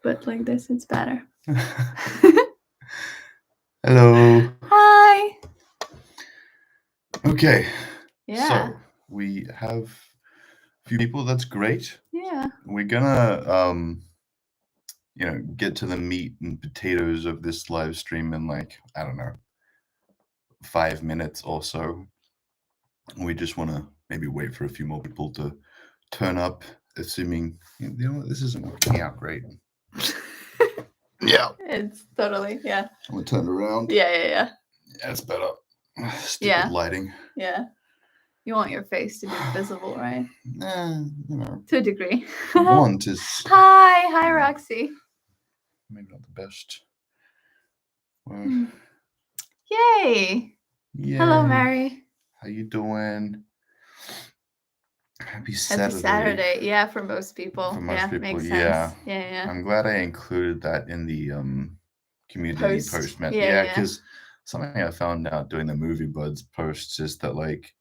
but like this, it's better. Hello. Hi. Okay. Yeah. So we have a few people. That's great. Yeah. We're gonna get to the meat and potatoes of this live stream in like, I don't know, 5 minutes or so. We just want to maybe wait for a few more people to turn up, assuming what, this isn't working out great. Yeah. It's totally, yeah. I'm gonna turn around. Yeah. That's better. Stupid lighting. Yeah. You want your face to be visible, right? To a degree. Want is Hi, Roxy. Maybe not the best. Yay. Hello, Mary. How you doing? Happy Saturday. Yeah, for most people. Makes sense. Yeah. I'm glad I included that in the community post message. Yeah, because something I found out doing the Movie Buds posts is that like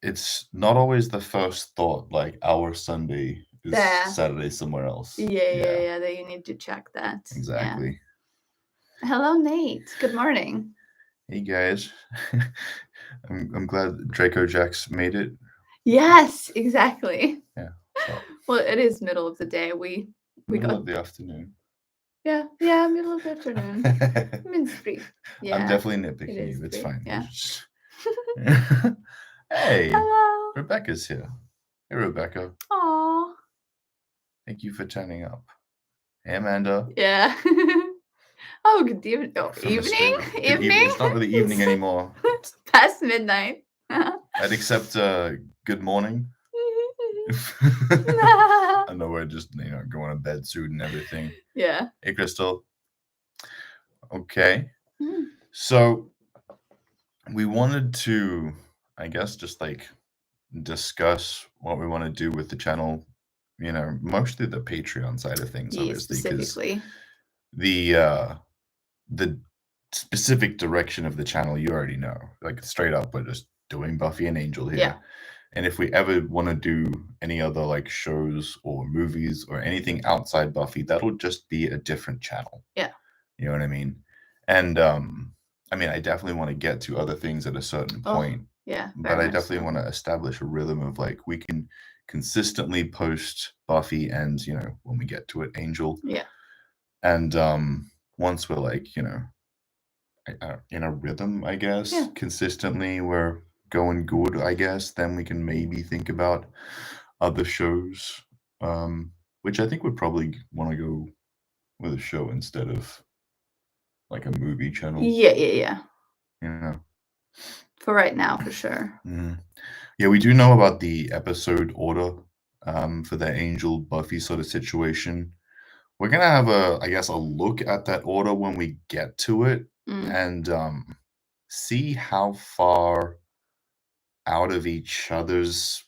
it's not always the first thought, like our Sunday is Saturday somewhere else. Yeah, that you need to check that. Exactly. Yeah. Hello, Nate. Good morning. Hey guys. I'm glad Draco Jax made it. Yes, exactly. Yeah. So. Well, it is middle of the day. We middle of the afternoon. Yeah, middle of the afternoon. I mean, it's free. Yeah. I'm definitely nitpicking you. It's fine. Yeah. Hey. Hello. Rebecca's here. Hey, Rebecca. Aw. Thank you for turning up. Hey, Amanda. Yeah. Oh, good evening. Oh, evening? Evening? It's not really evening anymore. It's past midnight. I'd accept good morning. I know we're just going to bed soon and everything. Yeah. Hey, Crystal. Okay. So we wanted to, I guess, just like discuss what we want to do with the channel. Mostly the Patreon side of things, obviously, because the specific direction of the channel you already know. Like straight up, we're just doing Buffy and Angel here. Yeah. And if we ever want to do any other like shows or movies or anything outside Buffy, that'll just be a different channel. Yeah. You know what I mean? And I definitely want to get to other things at a certain point. Yeah. But I definitely want to establish a rhythm of like we can consistently post Buffy and when we get to it, Angel. Yeah. And once we're like, in a rhythm, I guess, consistently, we're going good, I guess, then we can maybe think about other shows, which I think would probably want to go with a show instead of like a movie channel. Yeah. For right now, for sure. Yeah, we do know about the episode order for the Angel Buffy sort of situation. We're gonna have a look at that order when we get to it and see how far out of each other's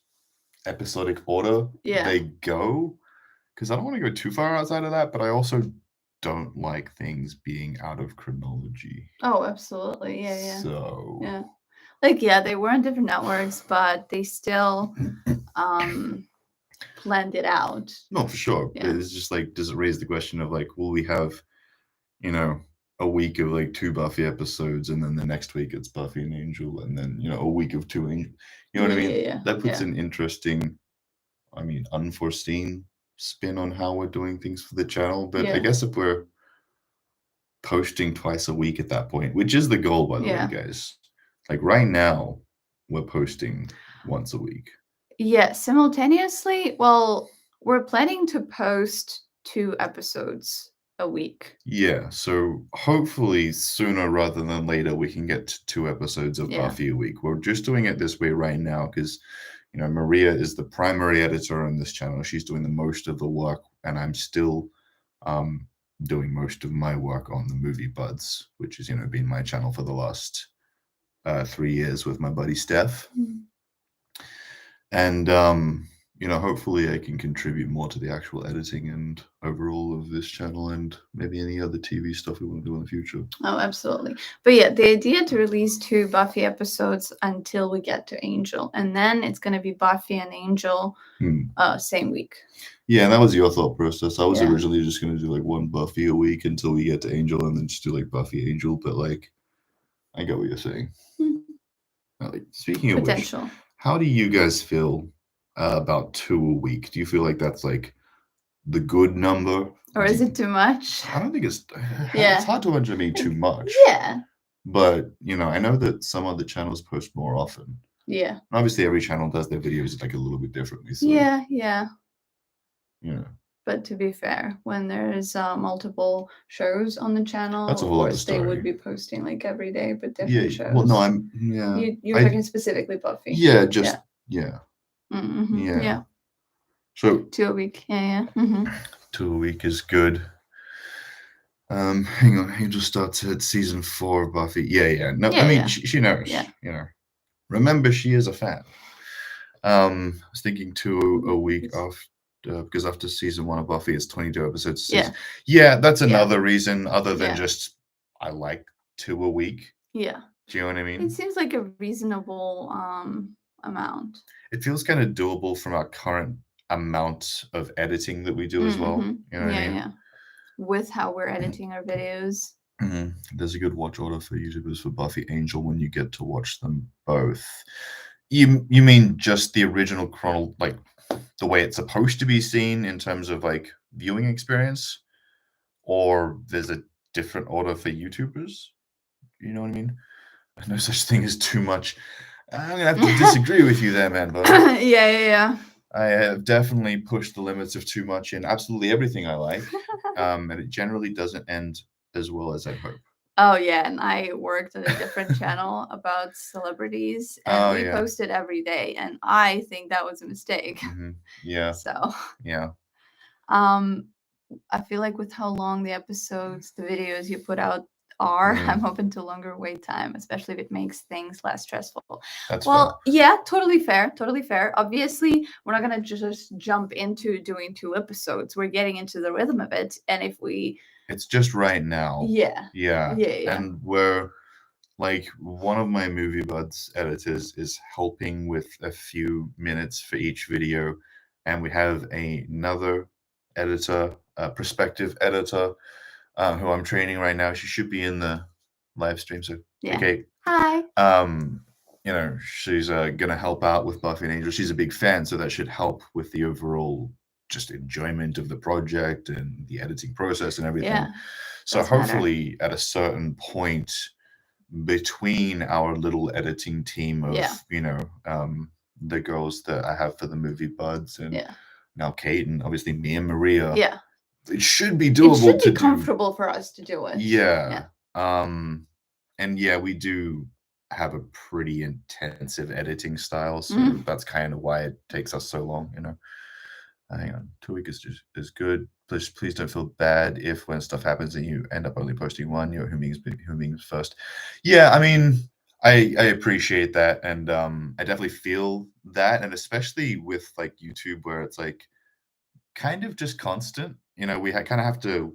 episodic order they go. Because I don't want to go too far outside of that, but I also don't like things being out of chronology. Oh, absolutely. Yeah. So yeah. They were on different networks, but they still planned it out. No, for sure. Yeah. It's just like, does it raise the question of like, will we have, a week of like 2 Buffy episodes, and then the next week it's Buffy and Angel, and then a week of 2 Angel. You know what I mean? Yeah. That puts an interesting, unforeseen spin on how we're doing things for the channel. But I guess if we're posting twice a week at that point, which is the goal, by the way, guys. Like right now, we're posting once a week. Yeah, simultaneously. Well, we're planning to post 2 episodes a week. Yeah, so hopefully sooner rather than later we can get to 2 episodes of Buffy a week. We're just doing it this way right now because Maria is the primary editor on this channel. She's doing the most of the work, and I'm still doing most of my work on the Movie Buds, which has been my channel for the last 3 years with my buddy Steph. And hopefully I can contribute more to the actual editing and overall of this channel and maybe any other TV stuff we want to do in the future. Oh, absolutely. But yeah, the idea to release 2 Buffy episodes until we get to Angel, and then it's gonna be Buffy and Angel same week. Yeah, and that was your thought process. I was Yeah. originally just gonna do like one Buffy a week until we get to Angel, and then just do like Buffy Angel. But like, I get what you're saying. Speaking of which, Potential. how do you guys feel about 2 a week? Do you feel like that's like the good number? Or is it too much? I don't think it's. Yeah. It's hard to imagine being too much. Yeah. But I know that some other channels post more often. Yeah. And obviously, every channel does their videos like a little bit differently. So, Yeah. But to be fair, when there's multiple shows on the channel, That's a of whole other course they story. would be posting like every day, but different shows. Well, no, You're talking specifically Buffy. Yeah, just yeah. Yeah. So 2 a week. Yeah. 2 a week is good. Hang on, Angel starts at season 4 of Buffy. Yeah. No, I mean she knows. Yeah. Remember, she is a fan. I was thinking 2 a week because after season 1 of Buffy, it's 22 episodes. Yeah, that's another reason other than just I like 2 a week. Yeah. Do you know what I mean? It seems like a reasonable amount. It feels kind of doable from our current amount of editing that we do as well. You know what I mean? Yeah. With how we're editing our videos. There's a good watch order for YouTubers for Buffy Angel when you get to watch them both. You mean just the original like the way it's supposed to be seen in terms of like viewing experience, or there's a different order for YouTubers? You know what I mean? No such thing as too much. I'm gonna have to disagree with you there, man. But Yeah. I have definitely pushed the limits of too much in absolutely everything I like, and it generally doesn't end as well as I hope. Oh yeah, and I worked on a different channel about celebrities, and we posted every day, and I think that was a mistake. Yeah. So yeah. I feel like with how long the episodes, the videos you put out are, I'm open to longer wait time, especially if it makes things less stressful. That's fair. Yeah, totally fair. Obviously, we're not gonna just jump into doing 2 episodes. We're getting into the rhythm of it, and if we it's just right now. Yeah. And we're like, one of my Movie Buds editors is helping with a few minutes for each video, and we have another editor, a prospective editor, who I'm training right now. She should be in the live stream. So okay. Hi. She's gonna help out with Buffy and Angel. She's a big fan, so that should help with the overall just enjoyment of the project and the editing process and everything. Yeah, so hopefully at a certain point between our little editing team of the girls that I have for the Movie Buds and now Kate and obviously me and Maria. Yeah. It should be doable. It should be comfortable for us to do it. Yeah. And we do have a pretty intensive editing style, so that's kind of why it takes us so long. Hang on, 2 weeks is good. Please don't feel bad if when stuff happens and you end up only posting one. Who means first. Yeah, I mean, I appreciate that, and I definitely feel that, and especially with like YouTube where it's like kind of just constant. We kind of have to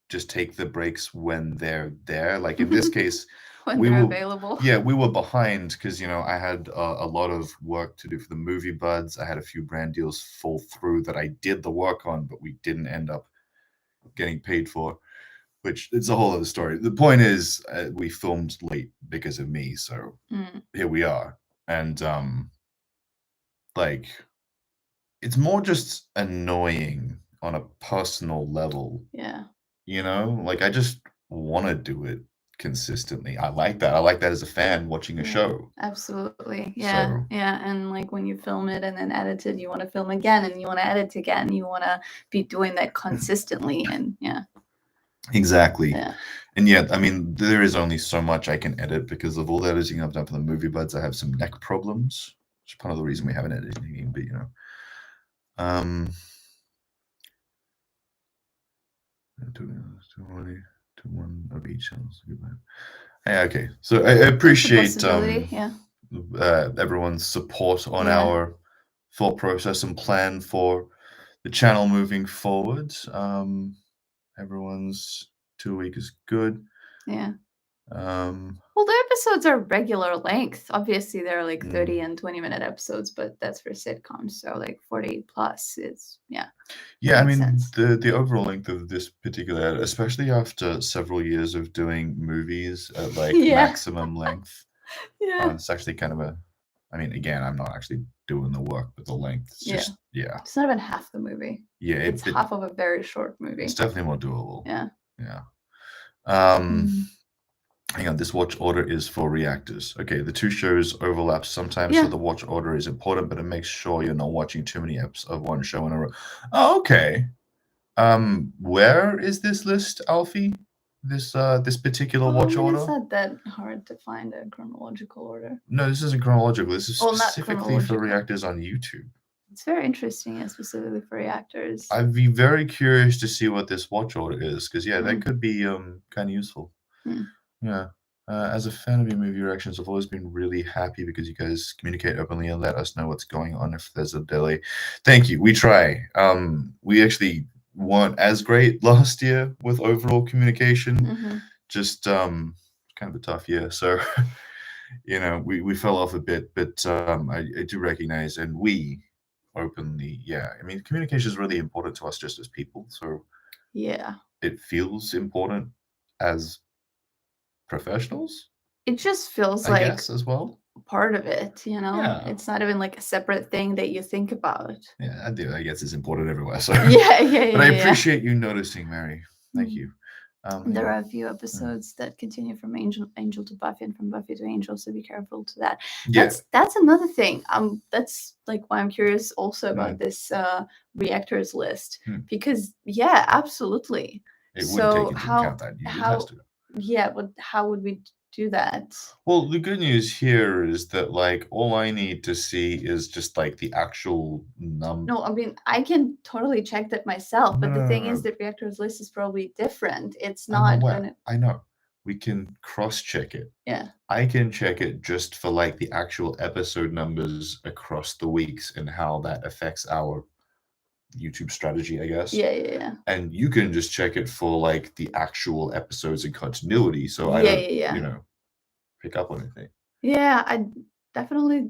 just take the breaks when they're there. Like in this case, when they're available. Yeah, we were behind because I had a lot of work to do for the Movie Buds. I had a few brand deals fall through that I did the work on, but we didn't end up getting paid for, which it's a whole other story. The point is, we filmed late because of me, so here we are. And like, it's more just annoying on a personal level. Yeah. Like I just want to do it consistently. I like that. I like that as a fan watching a show. Absolutely. Yeah. And like when you film it and then edit it, you want to film again and you want to edit again. You want to be doing that consistently. And Exactly. And I mean, there is only so much I can edit because of all the editing I've done for the Movie Buds. I have some neck problems, which is part of the reason we haven't edited anything, but to one of each channel. Okay, so I appreciate everyone's support on our thought process and plan for the channel moving forward. Everyone's 2 week is good. Yeah. Um, Well, the episodes are regular length. Obviously, they're like 30 mm. and 20-minute episodes, but that's for sitcoms. So like 40 plus is, yeah, Yeah, I makes mean, sense. the overall length of this particular, especially after several years of doing movies at like Yeah. maximum length, Yeah. it's actually kind of a. I mean, again, I'm not actually doing the work, but the length is Yeah. just It's not even half the movie. yeah, It's half of a very short movie. it's definitely more doable. Yeah. Yeah. Mhm. Hang on, this watch order is for reactors. Okay, the two shows overlap sometimes, so Yeah. the watch order is important, but it makes sure you're not watching too many episodes of one show in a row. Oh, okay. Where is this list, Alfie? This particular watch order? It's not that hard to find a chronological order. No, this isn't chronological. This is Well, not specifically for chronological. reactors on YouTube. It's very interesting, and specifically for reactors. I'd be very curious to see what this watch order is, because yeah, that Mm. could be kind of useful. Mm. Yeah. As a fan of your movie reactions, I've always been really happy because you guys communicate openly and let us know what's going on if there's a delay. Thank you. We try. We actually weren't as great last year with overall communication. Mhm. Just kind of a tough year. So, we fell off a bit, but I do recognize, and we openly, yeah. I mean, communication is really important to us just as people. So Yeah. it feels important as professionals, It just feels I like guess, as well. part of it, you know? Yeah. It's not even like a separate thing that you think about. Yeah, I do. I guess it's important everywhere. So Yeah. but I appreciate you noticing, Mary. Thank Mhm. you. There Yeah. are a few episodes that continue from Angel to Buffy and from Buffy to Angel, so be careful to that. Yeah. That's another thing. That's like why I'm curious also about Mm. this reactors list, Mm. because yeah, absolutely. It wouldn't take So into account that. It has to. yeah, but how would we do that? Well, the good news here is that like all I need to see is just like the actual number. No, I mean I can totally check that myself, but the thing No. is that reactors list is probably different. It's I'm not aware. gonna. I know. We can cross-check it. Yeah. I can check it just for like the actual episode numbers across the weeks and how that affects our YouTube strategy, I guess. Yeah. And you can just check it for like the actual episodes and continuity, so I Yeah. don't, pick up on anything. Yeah, definitely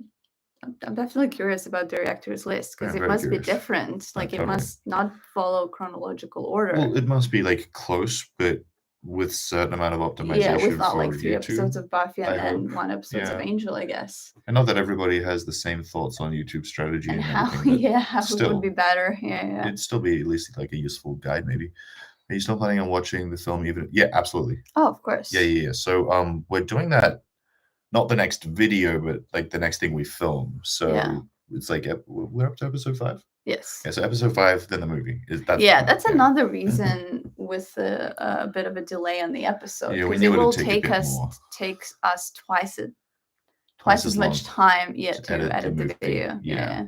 I'm definitely curious about the reactors list because I'm it very must be curious. different. Like it totally. must not follow chronological order. Well, it must be like close, but with certain amount of optimization Yeah, with not for like 3 YouTube. episodes of Buffy I and then hope. 1 episode of Yeah. Angel, I guess. I know that everybody has the same thoughts on YouTube strategy And and how everything, but how it still, would be better. Yeah. it'd still be at least like a useful guide, maybe. Are you still planning on watching the film even? Yeah, absolutely. Oh, of course. Yeah. So we're doing that, not the next video, but like the next thing we film. So Yeah. it's like we're up to episode 5. Yes. Yeah, so episode 5, then the movie. That's another reason with a bit of a delay on the episode, Yeah, we because knew it it will would take a bit more. takes us twice Twice as as much long time to to edit the edit the movie. video. Yeah.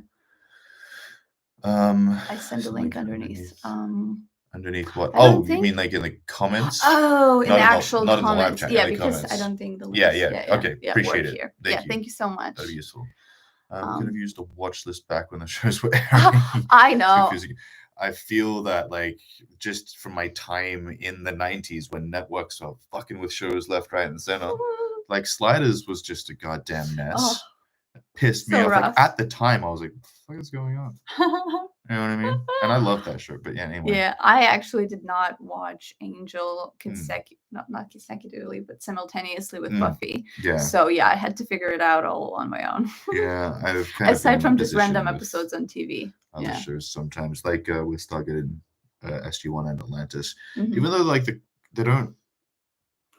I send a link underneath. Underneath what? I don't You think- mean like in the comments? Oh, in Not the in the- actual not in the live comments. chat, in Yeah, the because I comments. don't think the Yeah, links. okay, appreciate work it. here. Thank you. Thank you so much. That'd be useful. We Um, could have used a watch list back when the shows were airing. I know. I feel that like just from my time in the 90s when networks were fucking with shows left, right, and center, like Sliders was just a goddamn mess. Oh, It pissed me so off. rough. Like at the time, I was like, "What the fuck is going on?" You know what I mean? And I love that show. But yeah, anyway. Yeah, I actually did not watch Angel Hmm. not consecutively, but simultaneously with Mm. Buffy. Yeah. So yeah, I had to figure it out all on my own. Yeah, I've kind of Aside been in from that just random position with episodes on TV. other Yeah. shows sometimes, like with Stargate and SG1 and Atlantis. Mhm. Even though like they don't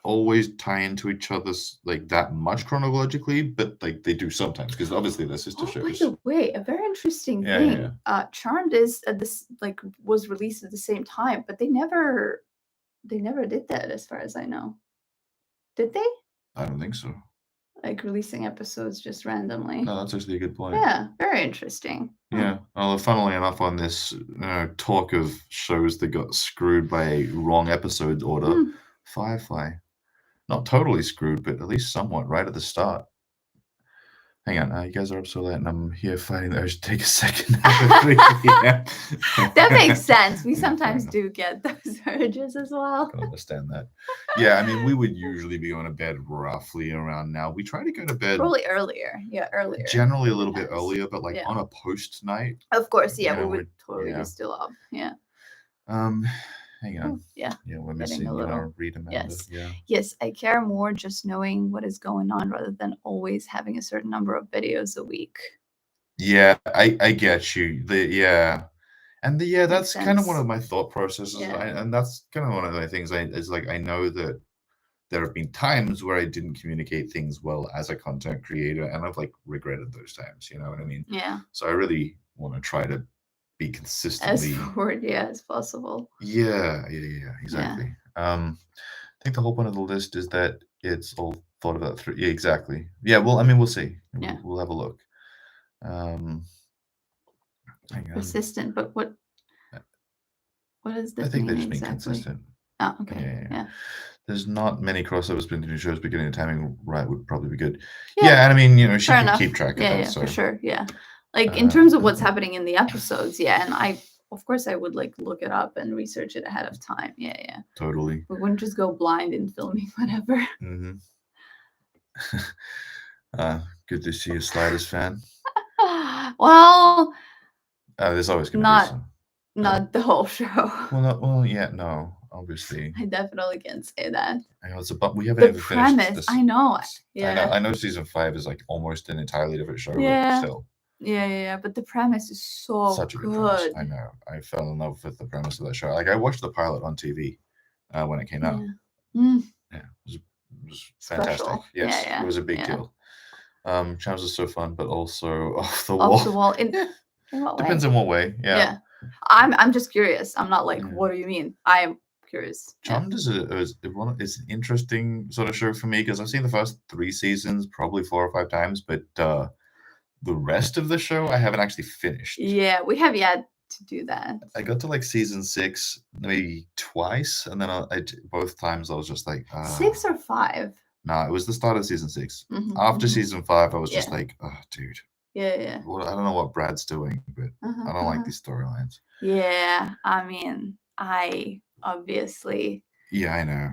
always tie into each other's like that much chronologically, but like they do sometimes because obviously they're sister By shows. the way, a very interesting Yeah, thing. Charmed is was released at the same time, but they never did that as far as I know. Did they? I don't think so. Like releasing episodes just randomly. No, that's actually a good point. Yeah, very interesting. Yeah. Well, funnily enough, on this talk of shows that got screwed by wrong episode order, Firefly, not totally screwed, but at least somewhat right at the start. Hang on, you guys are up so late, and I'm here fighting the urge to take a second nap at 3 p.m. That makes sense. We Yeah, fair sometimes enough. do get those urges as well. I can understand that. Yeah, I mean, we would usually be going to bed roughly around now. We try to go to bed Probably earlier. Yeah, earlier. generally a little bit Depends. earlier, but like Yeah. on a post night, Of course, yeah, you know, we would totally yeah. be still up. Yeah. Hang on. Oh, yeah. Yeah, we're Getting missing. a You want to little. read Amanda? Yes. Yeah. Yes, I care more just knowing what is going on rather than always having a certain number of videos a week. Yeah, I get you. That's Makes kind of one sense. of my thought processes, Yeah. and that's kind of one of the things is like I know that there have been times where I didn't communicate things well as a content creator, and I've like regretted those times. You know what I mean? Yeah. So I really want to try to be As consistently. forward, yeah, as possible. Yeah, exactly. I think the whole point of the list is that it's all thought about through. Yeah, exactly. Yeah, well, I mean, we'll see. Yeah. We'll have a look. Hang on. Persistent, but what does I that think mean they're just being exactly? consistent. Oh, okay. Yeah. There's not many crossovers between the two shows, but getting the timing right would probably be good. Yeah. Yeah, and I mean, you know, she Fair can enough. keep track of Yeah, that. yeah, So for sure. Yeah. Like in terms of what's happening in the episodes, yeah, and of course I would like look it up and research it ahead of time. Yeah. totally. We wouldn't just go blind in filming whatever. Good to see you, Sliders fan. Well, There's always going to be some. Not the whole show. No, obviously. I definitely can't say that. I know we haven't The even premise, finished this. I know. Yeah. I know season 5 is like almost an entirely different show, Yeah. but still. Yeah. But the premise is so Such a good good. premise. I know. I fell in love with the premise of that show. Like I watched the pilot on TV when it came out. Yeah, it was fantastic. Special. Yes, Yeah. it was a big deal. Chams is so fun, but also off the wall. Off the wall. In what way? Depends in what way. Yeah. I'm just curious. I'm not like, what do you mean? I am curious. Charmed is an interesting sort of show for me because I've seen the first 3 seasons probably 4 or 5 times, but the rest of the show I haven't actually finished. Yeah, we have yet to do that. I got to like season 6 maybe twice, and then both times I was just like 6 or 5. No, it was the start of season 6. After season 5, I was just like, oh, dude. Yeah. Well, I don't know what Brad's doing, but I don't like these storylines. Yeah, I mean, I obviously. Yeah, I know.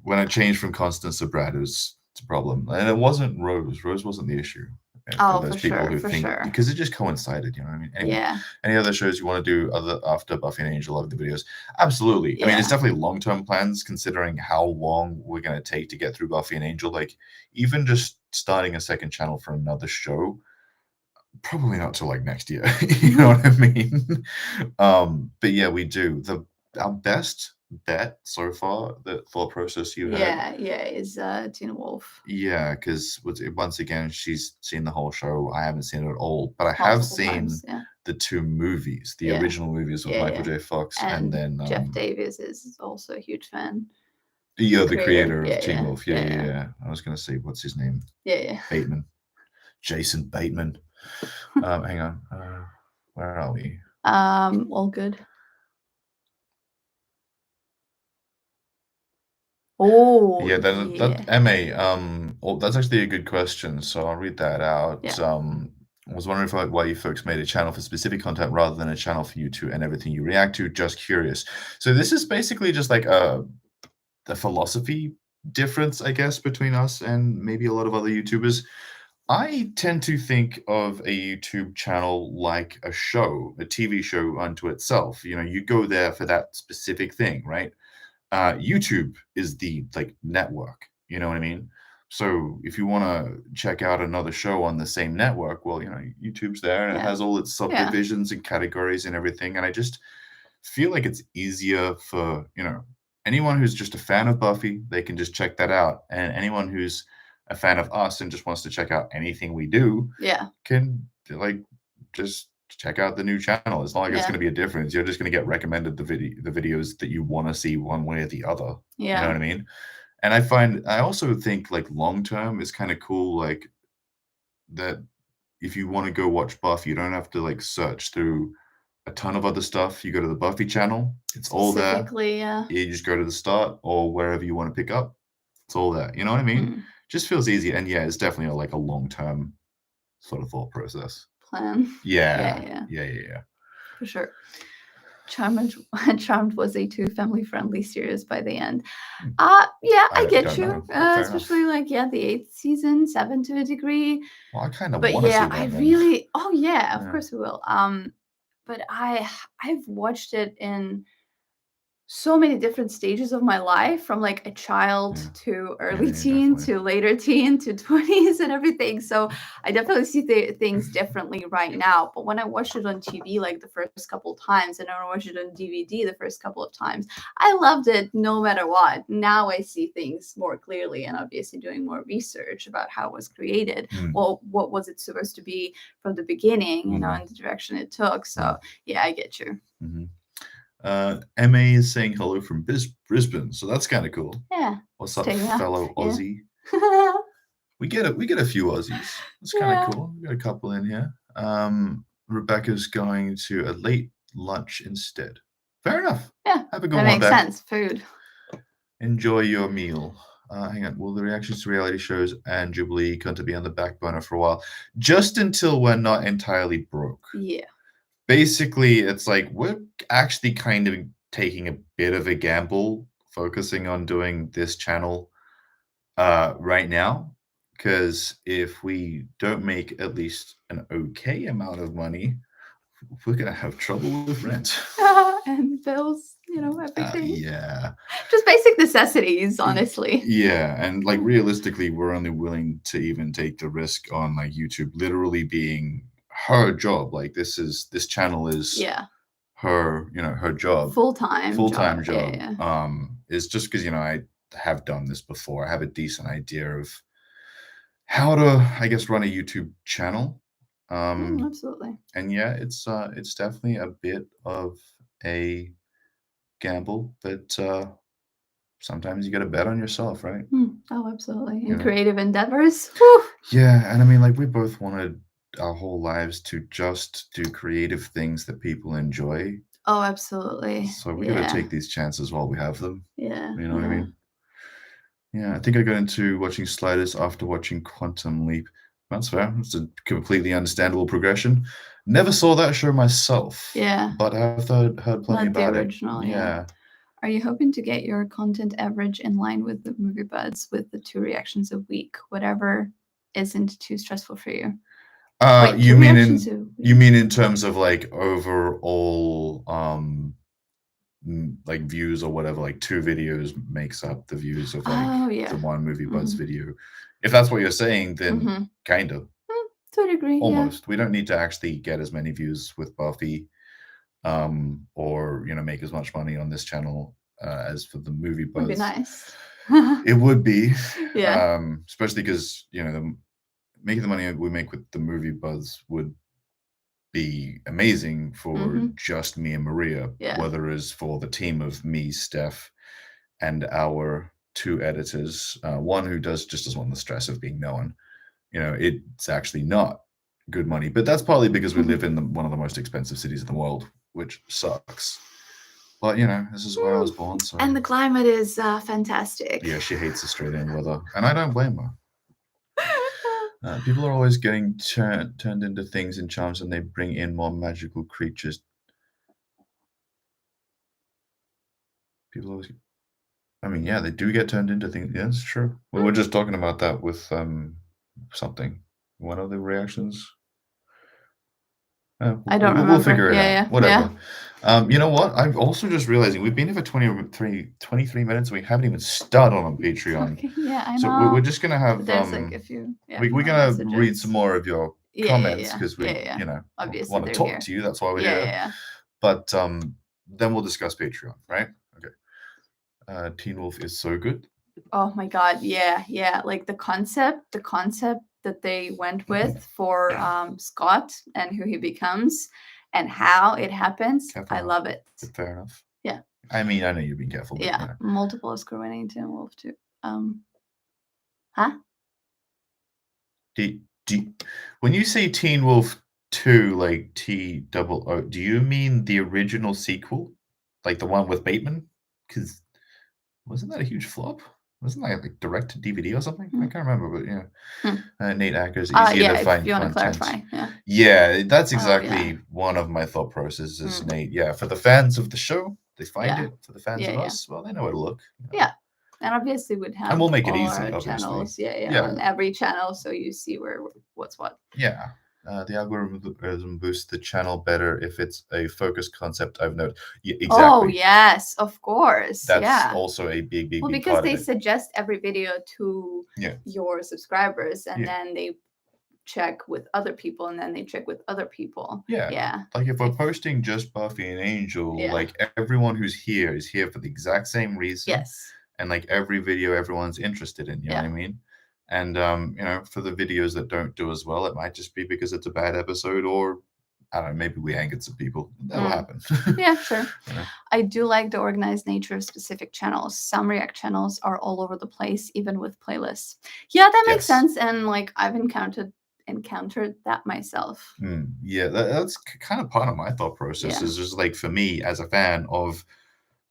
When I changed from Constance to Brad, it's a problem, and it wasn't Rose. Rose wasn't the issue. For those people who think because it just coincided. You know what I mean? Anyway, yeah. Any other shows you want to do after Buffy and Angel of the videos? Absolutely. I mean, it's definitely long-term plans considering how long we're going to take to get through Buffy and Angel. Like, even just starting a second channel for another show, probably not till like next year. You know what I mean? But yeah, we do. Our best bet so far, the thought process you had. Yeah, is Tina Wolf. Yeah, because once again, she's seen the whole show. I haven't seen it at all, but I have seen the 2 movies, the original movies with Michael J. Fox, and then Jeff Davis is also a huge fan. Yeah, the creator of Teen Wolf. Yeah. I was gonna say, what's his name? Yeah. Bateman. Jason Bateman. Hang on. Where are we? All good. Oh, yeah, that MA. That's actually a good question. So I'll read that out. I was wondering why you folks made a channel for specific content rather than a channel for you to and everything you react to. Just curious. So this is basically just like the philosophy difference, I guess, between us and maybe a lot of other YouTubers. I tend to think of a YouTube channel like a show, a TV show unto itself. You know, you go there for that specific thing, right? YouTube is the network, you know what I mean? So if you want to check out another show on the same network, well, you know, YouTube's there and it has all its subdivisions and categories and everything. And I just feel like it's easier for, you know, anyone who's just a fan of Buffy, they can just check that out. And anyone who's a fan of us and just wants to check out anything we do, can just check out the new channel. It's not like it's going to be a difference. You're just going to get recommended the videos that you want to see one way or the other. You know what I mean? And I also think long term is kind of cool, like that if you want to go watch Buffy, you don't have to search through a ton of other stuff. You go to the Buffy channel, it's all there. You just go to the start or wherever you want to pick up. It's all there. You know what I mean? Just feels easy. And yeah, it's definitely a long term sort of thought process. Plan. Yeah. For sure. Charmed was a too family-friendly series by the end. Yeah, I get you. Especially like the 8th season, 7 to a degree. Well, I kind of But want to see yeah, that I then. really. Oh yeah, of course we will. But I've watched it in so many different stages of my life, from like a child to early teen definitely. to later teen to 20s and everything. So I definitely see things differently right now. But when I watched it on TV like the first couple of times, and when I watched it on DVD the first couple of times, I loved it no matter what. Now I see things more clearly, and obviously doing more research about how it was created. Well, what was it supposed to be from the beginning, and the direction it took. So yeah, I get you. MA is saying hello from Brisbane, so that's kind of cool. Yeah. What's up, fellow Aussie? We get a few Aussies. That's kind of cool. We got a couple in here. Rebecca's going to a late lunch instead. Fair enough. Yeah. Have a good one. That makes sense. Food. Enjoy your meal. Hang on. Will the reactions to reality shows and Jubilee come to be on the back burner for a while? Just until we're not entirely broke. Yeah. Basically, it's like we're actually kind of taking a bit of a gamble focusing on doing this channel right now, because if we don't make at least an okay amount of money, we're gonna have trouble with rent and bills, everything. Yeah, just basic necessities, honestly. Yeah, and like realistically, we're only willing to even take the risk on like YouTube literally being her job. Like this channel is her, her job, full-time job. Yeah. Is just because I have done this before. I have a decent idea of how to, I guess, run a YouTube channel. Absolutely. And yeah, it's definitely a bit of a gamble, but sometimes you got to bet on yourself, right? Oh, absolutely. In creative endeavors. Yeah, and I mean, like we both wanted our whole lives to just do creative things that people enjoy. Oh, absolutely. So we got to take these chances while we have them. Yeah. You know what I mean? Yeah, I think I got into watching Sliders after watching Quantum Leap. That's fair. It's a completely understandable progression. Never saw that show myself. Yeah. But I've heard plenty about the original, it. Yeah. Are you hoping to get your content average in line with the movie buds with the 2 reactions a week, whatever isn't too stressful for you? Wait, you mean in terms of like overall like views or whatever, like 2 videos makes up the views of like the one movie buzz video. If that's what you're saying, then kind of. To a degree, almost. We don't need to actually get as many views with Buffy, or make as much money on this channel as for the movie buzz. Would be nice. It would be, yeah. Especially because making the money we make with the movie buzz would be amazing for just me and Maria, whether it's for the team of me, Steph, and our 2 editors, one who doesn't want the stress of being known. It's actually not good money, but that's partly because we live in one of the most expensive cities in the world, which sucks. But this is where I was born. So. And the climate is fantastic. Yeah, she hates Australian weather, and I don't blame her. People are always getting turned into things in charms, and they bring in more magical creatures. People always, I mean, yeah, they do get turned into things. Yeah, it's true. We were just talking about that with something. One of the reactions. I don't remember. We'll figure it out. Yeah. Whatever. You know what? I'm also just realizing we've been here for 23 minutes. And we haven't even started on Patreon. Okay, yeah, I know. So we're just gonna have. There's like a few. We're gonna read some more of your comments because we, obviously want to talk to you. That's why we're here. Yeah. But then we'll discuss Patreon, right? Okay. Teen Wolf is so good. Oh my God, yeah. Like the concept that they went with for Scott and who he becomes and how it happens. I love it. Fair enough. Yeah. I mean, I know you're being careful. But, yeah. Multiple Oscar winning Teen Wolf too. Huh? When you say Teen Wolf 2, like TOO, do you mean the original sequel? Like the one with Bateman? Because wasn't that a huge flop? wasn't like direct to DVD or something? I Mm. can't remember, but yeah. Hmm. Nate Acker's easier Yeah, to if find you want to content. clarify. Yeah. Yeah, that's Oh, yeah. exactly one of my thought processes, Mm. Nate. Yeah, for the fans of the show, they find Yeah. it. For the fans Yeah, of yeah. us, well, they know where to look. Yeah. And obviously we'd And have we'll make it all easy, our obviously. channels, yeah, Yeah, on every channel, so you see what's what. yeah. The algorithm boosts the channel better if it's a focused concept, I've noted. Yeah, Oh, exactly. yes, of course. That's Yeah. also a big, big, Well, big because part of they it. suggest every video to Yeah, your subscribers, and yeah, then they check with other people, and then they check with other people. yeah. Yeah. Like if we're If posting just Buffy and Angel, Yeah. like everyone who's here is here for the exact same reason. Yes. And like every video everyone's interested in, you know what I Yeah. mean? And for the videos that don't do as well, it might just be because it's a bad episode, or I don't know, maybe we angered some people. That'll Mm. happen. Yeah, sure. You know? I do like the organized nature of specific channels. Some React channels are all over the place, even with playlists. Yeah, that makes Yes. sense. And like I've encountered that myself. Yeah, that's kind of part of my thought process. Yeah. Is just like for me as a fan of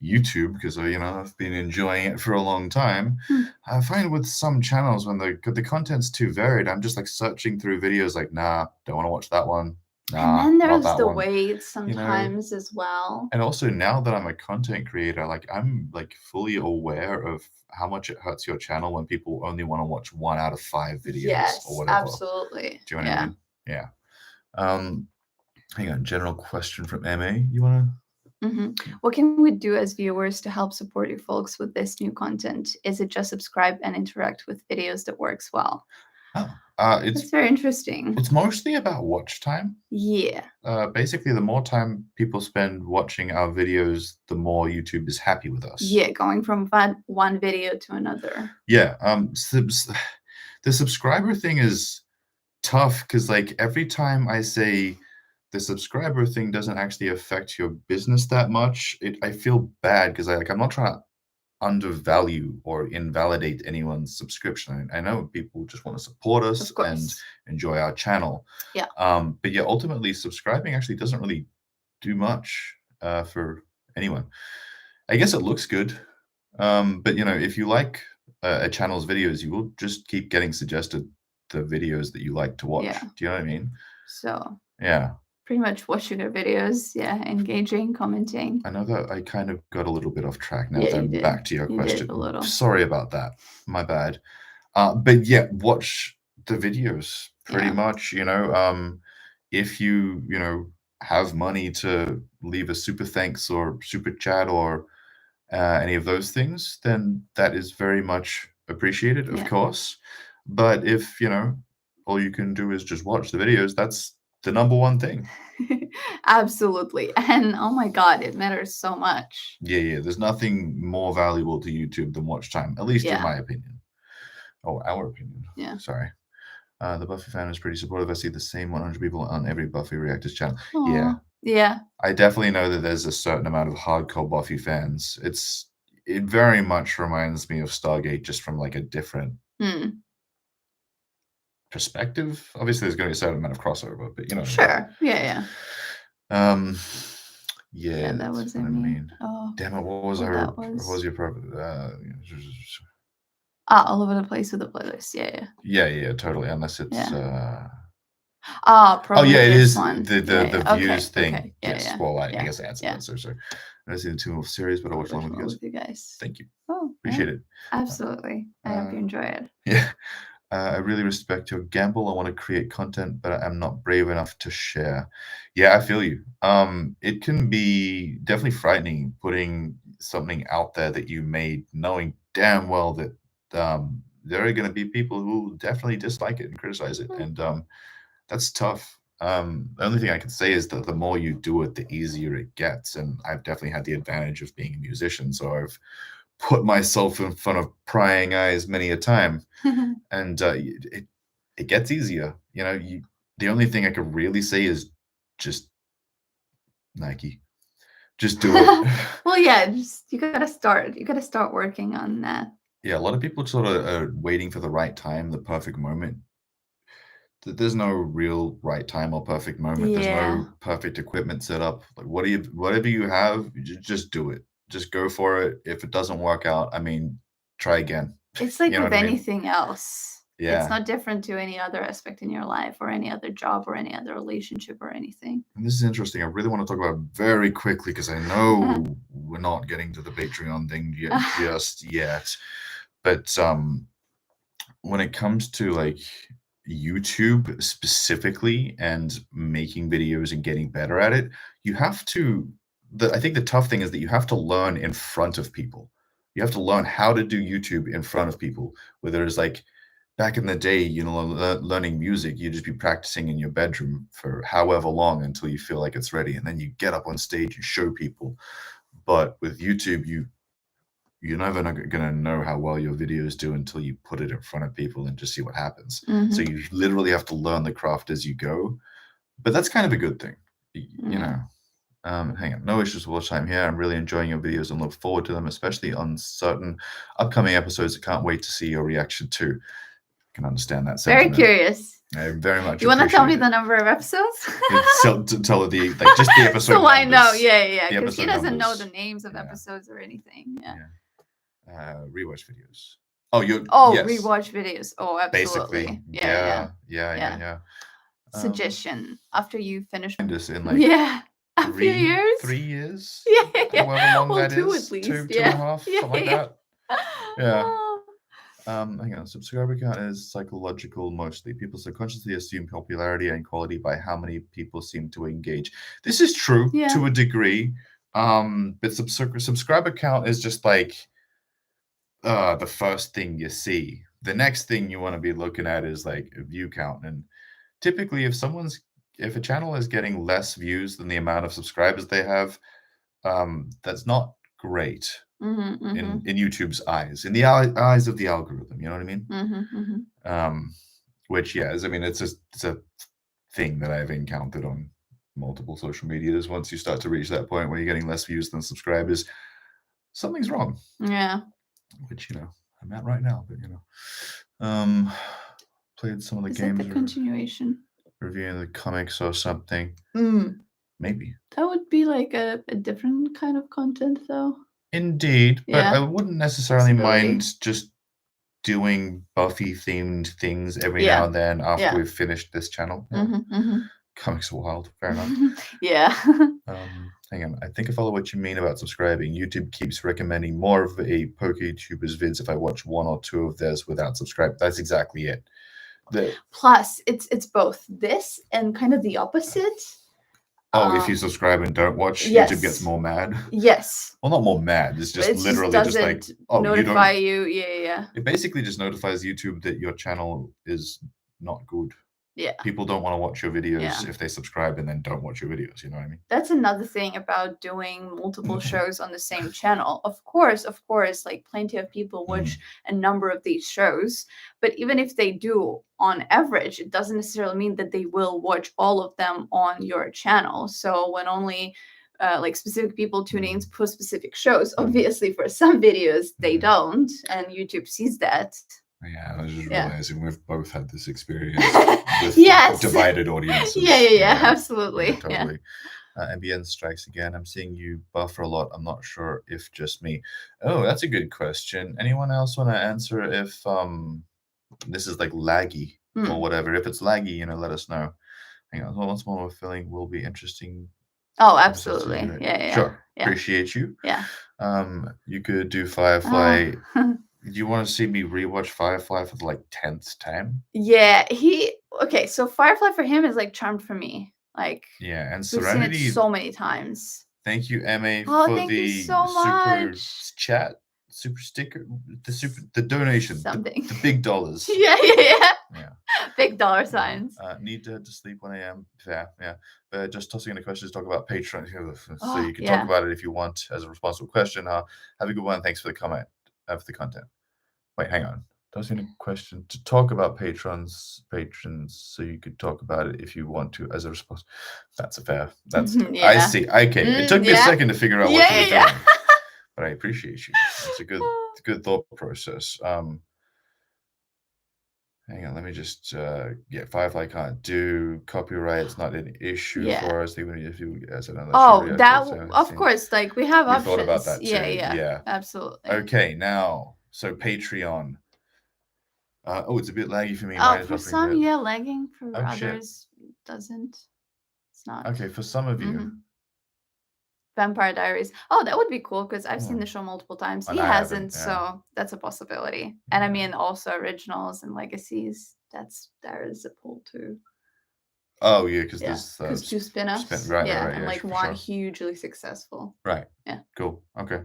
YouTube, because I've been enjoying it for a long time. Hmm. I find with some channels when the content's too varied, I'm just like searching through videos like, nah, don't want to watch that one. And Nah, then not there's that the one. weight You know, sometimes as well. and also now that I'm a content creator, like I'm like fully aware of how much it hurts your channel when people only want to watch 1 out of 5 videos or Yes, whatever. absolutely. Do you know what I Yeah. mean? Yeah. Hang on, general question from MA. You wanna What can we do as viewers to help support you folks with this new content? Is it just subscribe and interact with videos that works well? Oh, That's very interesting. it's mostly about watch time. Yeah. Basically, the more time people spend watching our videos, the more YouTube is happy with us. Yeah, going from one video to another. Yeah. The subscriber thing is tough because like every time I say the subscriber thing doesn't actually affect your business that much, I feel bad because I'm not trying to undervalue or invalidate anyone's subscription. I know people just want to support us Of and course. enjoy our channel. Yeah. But yeah, ultimately, subscribing actually doesn't really do much for anyone. I guess it looks good, but if you like a channel's videos, you will just keep getting suggested the videos that you like to watch. Yeah. Do you know what I mean? So Yeah. pretty much watching their videos, yeah, engaging, commenting. I know that I kind of got a little bit off track now Yeah, that you I'm did. back to your You question. did a little. Sorry about that. My bad. But yeah, watch the videos pretty Yeah. much, if you have money to leave a super thanks or super chat or any of those things, then that is very much appreciated, of Yeah. course. But if, all you can do is just watch the videos, that's the number one thing. Absolutely. And oh my God, it matters so much. Yeah. There's nothing more valuable to YouTube than watch time, at least in Yeah. my opinion. Oh, our opinion. Yeah. Sorry. The Buffy fan is pretty supportive. I see the same 100 people on every Buffy Reactors channel. Aw. Yeah. Yeah. I definitely know that there's a certain amount of hardcore Buffy fans. It very much reminds me of Stargate, just from like a different Hmm. perspective. Obviously, there's going to be a certain amount of crossover, but you know what I mean. Sure. Yeah. Yeah, Yeah, that that's was what I mean. Oh, Damn it, what was well, what was your purpose? all over the place with the playlist. Yeah. Yeah, totally. Unless it's Oh, oh probably yeah, it this is one. the views thing. Okay. Yeah. Yes, Yeah. well, I Yeah. guess I answered Yeah. that. So I don't see the two series, but I watched along with you guys. Thank you. Oh, Appreciate it. absolutely. I hope you enjoy it. Yeah. I really respect your gamble. I want to create content, but I'm not brave enough to share. Yeah, I feel you. It can be definitely frightening putting something out there that you made, knowing damn well that there are going to be people who definitely dislike it and criticize it, and that's tough. The only thing I can say is that the more you do it, the easier it gets. And I've definitely had the advantage of being a musician, so I've put myself in front of prying eyes many a time, and it gets easier. The only thing I could really say is just Nike, just do it. Well, yeah, just you gotta start. You gotta start working on that. Yeah, a lot of people sort of are waiting for the right time, the perfect moment. There's no real right time or perfect moment. There's Yeah. no perfect equipment set up. Like whatever you have, just do it. Just go for it. If it doesn't work out, I mean, try again. It's like You know with what I mean? anything else. It's Yeah. not different to any other aspect in your life or any other job or any other relationship or anything. And this is interesting. I really want to talk about it very quickly because I know we're not getting to the Patreon thing just yet. But when it comes to like YouTube specifically and making videos and getting better at it, you have to. I think the tough thing is that you have to learn in front of people. You have to learn how to do YouTube in front of people. Whether it's like back in the day, learning music, you'd just be practicing in your bedroom for however long until you feel like it's ready, and then you get up on stage and show people. But with YouTube, you're never gonna know how well your videos do until you put it in front of people and just see what happens. So Mhm. you literally have to learn the craft as you go. But that's kind of a good thing, you Yeah. know. Hang on, no issues with watch time here. I'm really enjoying your videos and look forward to them, especially on certain upcoming episodes. I can't wait to see your reaction to. Can understand that Very sentiment. curious. I very much You want to tell me appreciate the it. number of episodes? To tell her just the episode So I know. numbers. Yeah, The because he episode doesn't know numbers. the names of Yeah. episodes or anything. Yeah. Rewatch videos. Oh, yes. Rewatch videos. Oh, absolutely. Basically. Yeah. Yeah. Suggestion after you finish. Just in like Yeah. A few years. 3 years. Yeah. However long Well, that 2 is. at least. 2 Yeah. 2.5, Yeah, something like yeah. that. Yeah. Oh. Hang on. Subscriber count is psychological mostly. People subconsciously assume popularity and quality by how many people seem to engage. This is true to a degree. But subscriber count is just like the first thing you see. The next thing you want to be looking at is like a view count. And typically if a channel is getting less views than the amount of subscribers they have, that's not great. In YouTube's eyes, in the eyes of the algorithm, you know what I mean? Which, I mean, it's a thing that I've encountered on multiple social medias. Once you start to reach that point where you're getting less views than subscribers, something's wrong. Yeah. Which, I'm at right now, but played some of the Is games. That the continuation? Reviewing the comics or something. Maybe. That would be like a different kind of content, though. Indeed, but I wouldn't necessarily mind just doing Buffy-themed things every now and then after we've finished this channel. Comics are wild. Fair enough. Yeah. Hang on. I think I follow what you mean about subscribing. YouTube keeps recommending more of a poke YouTubers vids if I watch 1 or 2 of theirs without subscribing. That's exactly it. Plus, it's both this and kind of the opposite. If you subscribe and don't watch, YouTube gets more mad. Yes. Well, not more mad. It's just literally just like, notify you. Yeah. It basically just notifies YouTube that your channel is not good. Yeah. People don't want to watch your videos if they subscribe and then don't watch your videos. You know what I mean? That's another thing about doing multiple shows on the same channel. Of course, like plenty of people watch a number of these shows, but even if they do on average, it doesn't necessarily mean that they will watch all of them on your channel. So when only like specific people tune in for specific shows, obviously for some videos they don't, and YouTube sees that. Yeah, I was just realizing we've both had this experience with divided audiences. Yeah, absolutely. Yeah, totally. MBN strikes again. I'm seeing you buffer a lot. I'm not sure if just me. Oh, that's a good question. Anyone else want to answer if this is like laggy or whatever? If it's laggy, let us know. Hang on. Once more with filling will be interesting. Oh, absolutely. Yeah. Sure. Yeah. Appreciate you. Yeah. You could do Firefly. Do you want to see me rewatch Firefly for the 10th time? Yeah, so Firefly for him is like Charmed for me. Like, and Serenity. We've seen it so many times. Thank you, Emma, for the super chat, super sticker, the donation, the big dollars. Yeah. Big dollar signs. Need to sleep 1 a.m. Fair, yeah. But just tossing in a question to talk about Patreon. So you can talk about it if you want as a responsible question. Have a good one. Thanks for the comment. For the content. Wait, hang on. Tossing a question to talk about patrons, so you could talk about it if you want to as a response. That's fair. I see. Okay. It took me a second to figure out what you were doing. But I appreciate you. It's a good thought process. Hang on, let me just Firefly can't do copyright. It's not an issue for us, even if you as another. Of course, like we have options. Thought about that too. Yeah, absolutely. Okay, now so Patreon. Oh, it's a bit laggy for me. Oh, Mine is for buffering a some, bit. yeah, lagging. For Oh shit. others, doesn't. It's not. Okay, for some of you. Mhm. Vampire Diaries. Oh, that would be cool because I've seen Hmm. the show multiple times. And He I haven't. hasn't, Yeah. so that's a possibility. And I Yeah. mean, also originals and legacies. There is a pull too. Oh yeah, because Yeah, there's because two spin-offs. right, Yeah, and yeah, like for one sure. hugely successful. Right. Yeah. Cool. Okay.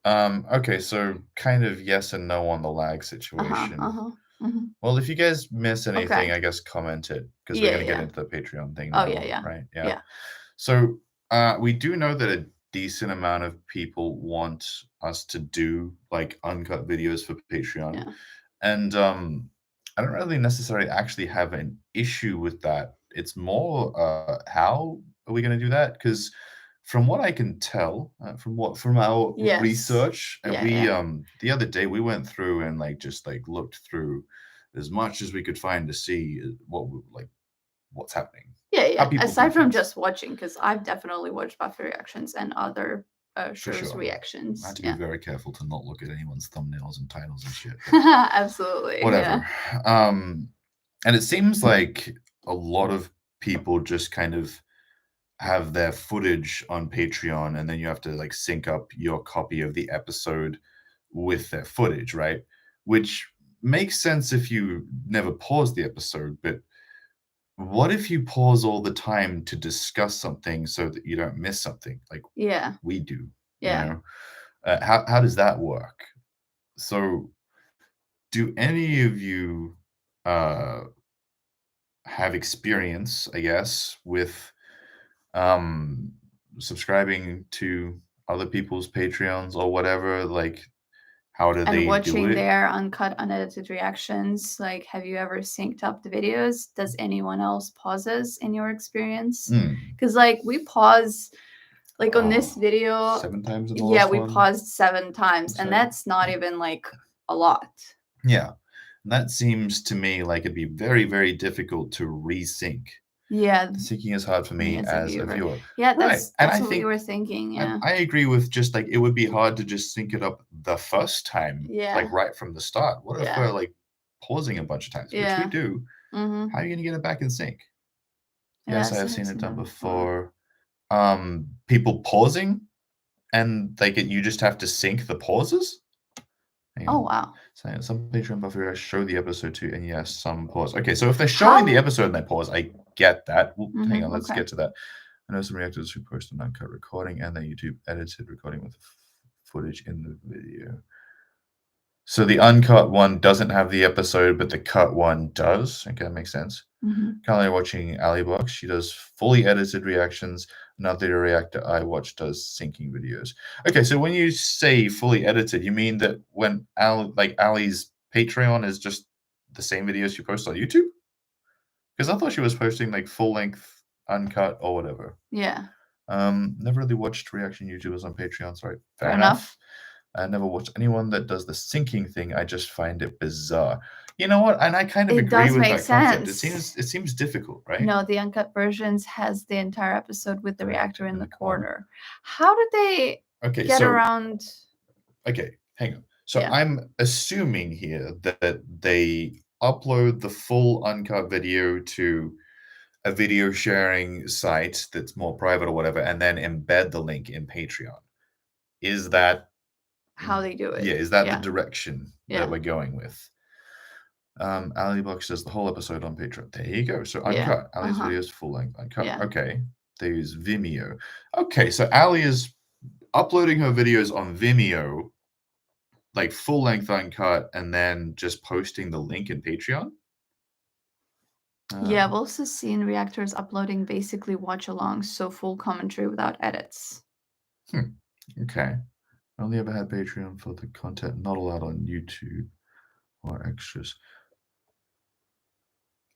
Okay, so kind of yes and no on the lag situation. Hmm. Well, if you guys miss anything, Okay. I guess comment it because we're Yeah, gonna get yeah. into the Patreon thing Oh yeah, now, yeah, right? Yeah. yeah, So we do know that a decent amount of people want us to do like uncut videos for Patreon. yeah. And I don't really necessarily actually have an issue with that. It's more how are we going to do that? Because from what I can tell, from our Yes. research, and Yeah, we yeah. the other day we went through and like just like looked through as much as we could find to see what's happening, Yeah, how yeah. people do Aside from things. just watching, because I've definitely watched Buffy reactions and other For shows sure. I reactions. had to be Yeah. very careful to not look at anyone's thumbnails and titles and shit. Absolutely. Whatever. Yeah. And it seems like a lot of people just kind of have their footage on Patreon, and then you have to like sync up your copy of the episode with their footage, right? Which makes sense if you never pause the episode, but what if you pause all the time to discuss something so that you don't miss something like Yeah. we do, you Yeah. know? How does that work? So, do any of you uh, have experience, I guess, with um, subscribing to other people's Patreons or whatever? Like, how do And they do watching it? their uncut, unedited reactions, like, have you ever synced up the videos? Does anyone else pauses in your experience? Mm. Because, like, we pause, like, on this Oh, video, 7 times in the yeah, last we one, paused 7 times, and say? that's not even, like, a lot. Yeah. That seems to me like it'd be very, very difficult to resync. Yeah, Syncing is hard for me me as a as a viewer. viewer. Yeah, Right. And that's I what we think were thinking. and Yeah. I agree with just like it would be hard to just sync it up the first time, like Yeah. right from the start. What if Yeah. we're like pausing a bunch of times, which we Yeah. do? Mm-hmm. How are you gonna get it back in sync? Yes, I Yes, have I have seen it seen done that before. before. People pausing and like you just have to sync the pauses. Hang Oh on. wow. So some Patreon buffer show the episode too, and yes, some pause. Okay, so if they're showing the How? episode and they pause, I get that. Well, hang on, let's Okay. get to that. I know some reactors who post an uncut recording and then YouTube edited recording with footage in the video. So the uncut one doesn't have the episode, but the cut one does. Okay, that makes sense. Mm-hmm. Currently watching Ali Box. She does fully edited reactions. Another reactor I watch does syncing videos. Okay, so when you say fully edited, you mean that when Ali's Patreon is just the same videos she posts on YouTube? Because I thought she was posting like full length, uncut, or whatever. Yeah. Never really watched reaction YouTubers on Patreon. Sorry, Fair enough. I never watched anyone that does the syncing thing. I just find it bizarre. You know what? And I kind of It agree does with make that concept. sense. It seems difficult, right? No, the uncut versions has the entire episode with the reactor in the corner. corner. How did they Okay, get so around? okay, hang on. So Yeah. I'm assuming here that they upload the full uncut video to a video sharing site that's more private or whatever, and then embed the link in Patreon. Is that How they do it? yeah? Is that the Yeah. direction Yeah. that we're going with? Ali Box does the whole episode on Patreon. There you go. So Yeah. uncut. Ali's videos full length uncut. Yeah. Okay. They use Vimeo. Okay, so Ali is uploading her videos on Vimeo, like full length uncut, and then just posting the link in Patreon. Yeah, I've also seen reactors uploading basically watch alongs, so full commentary without edits. Okay. I only ever had Patreon for the content not allowed on YouTube or extras.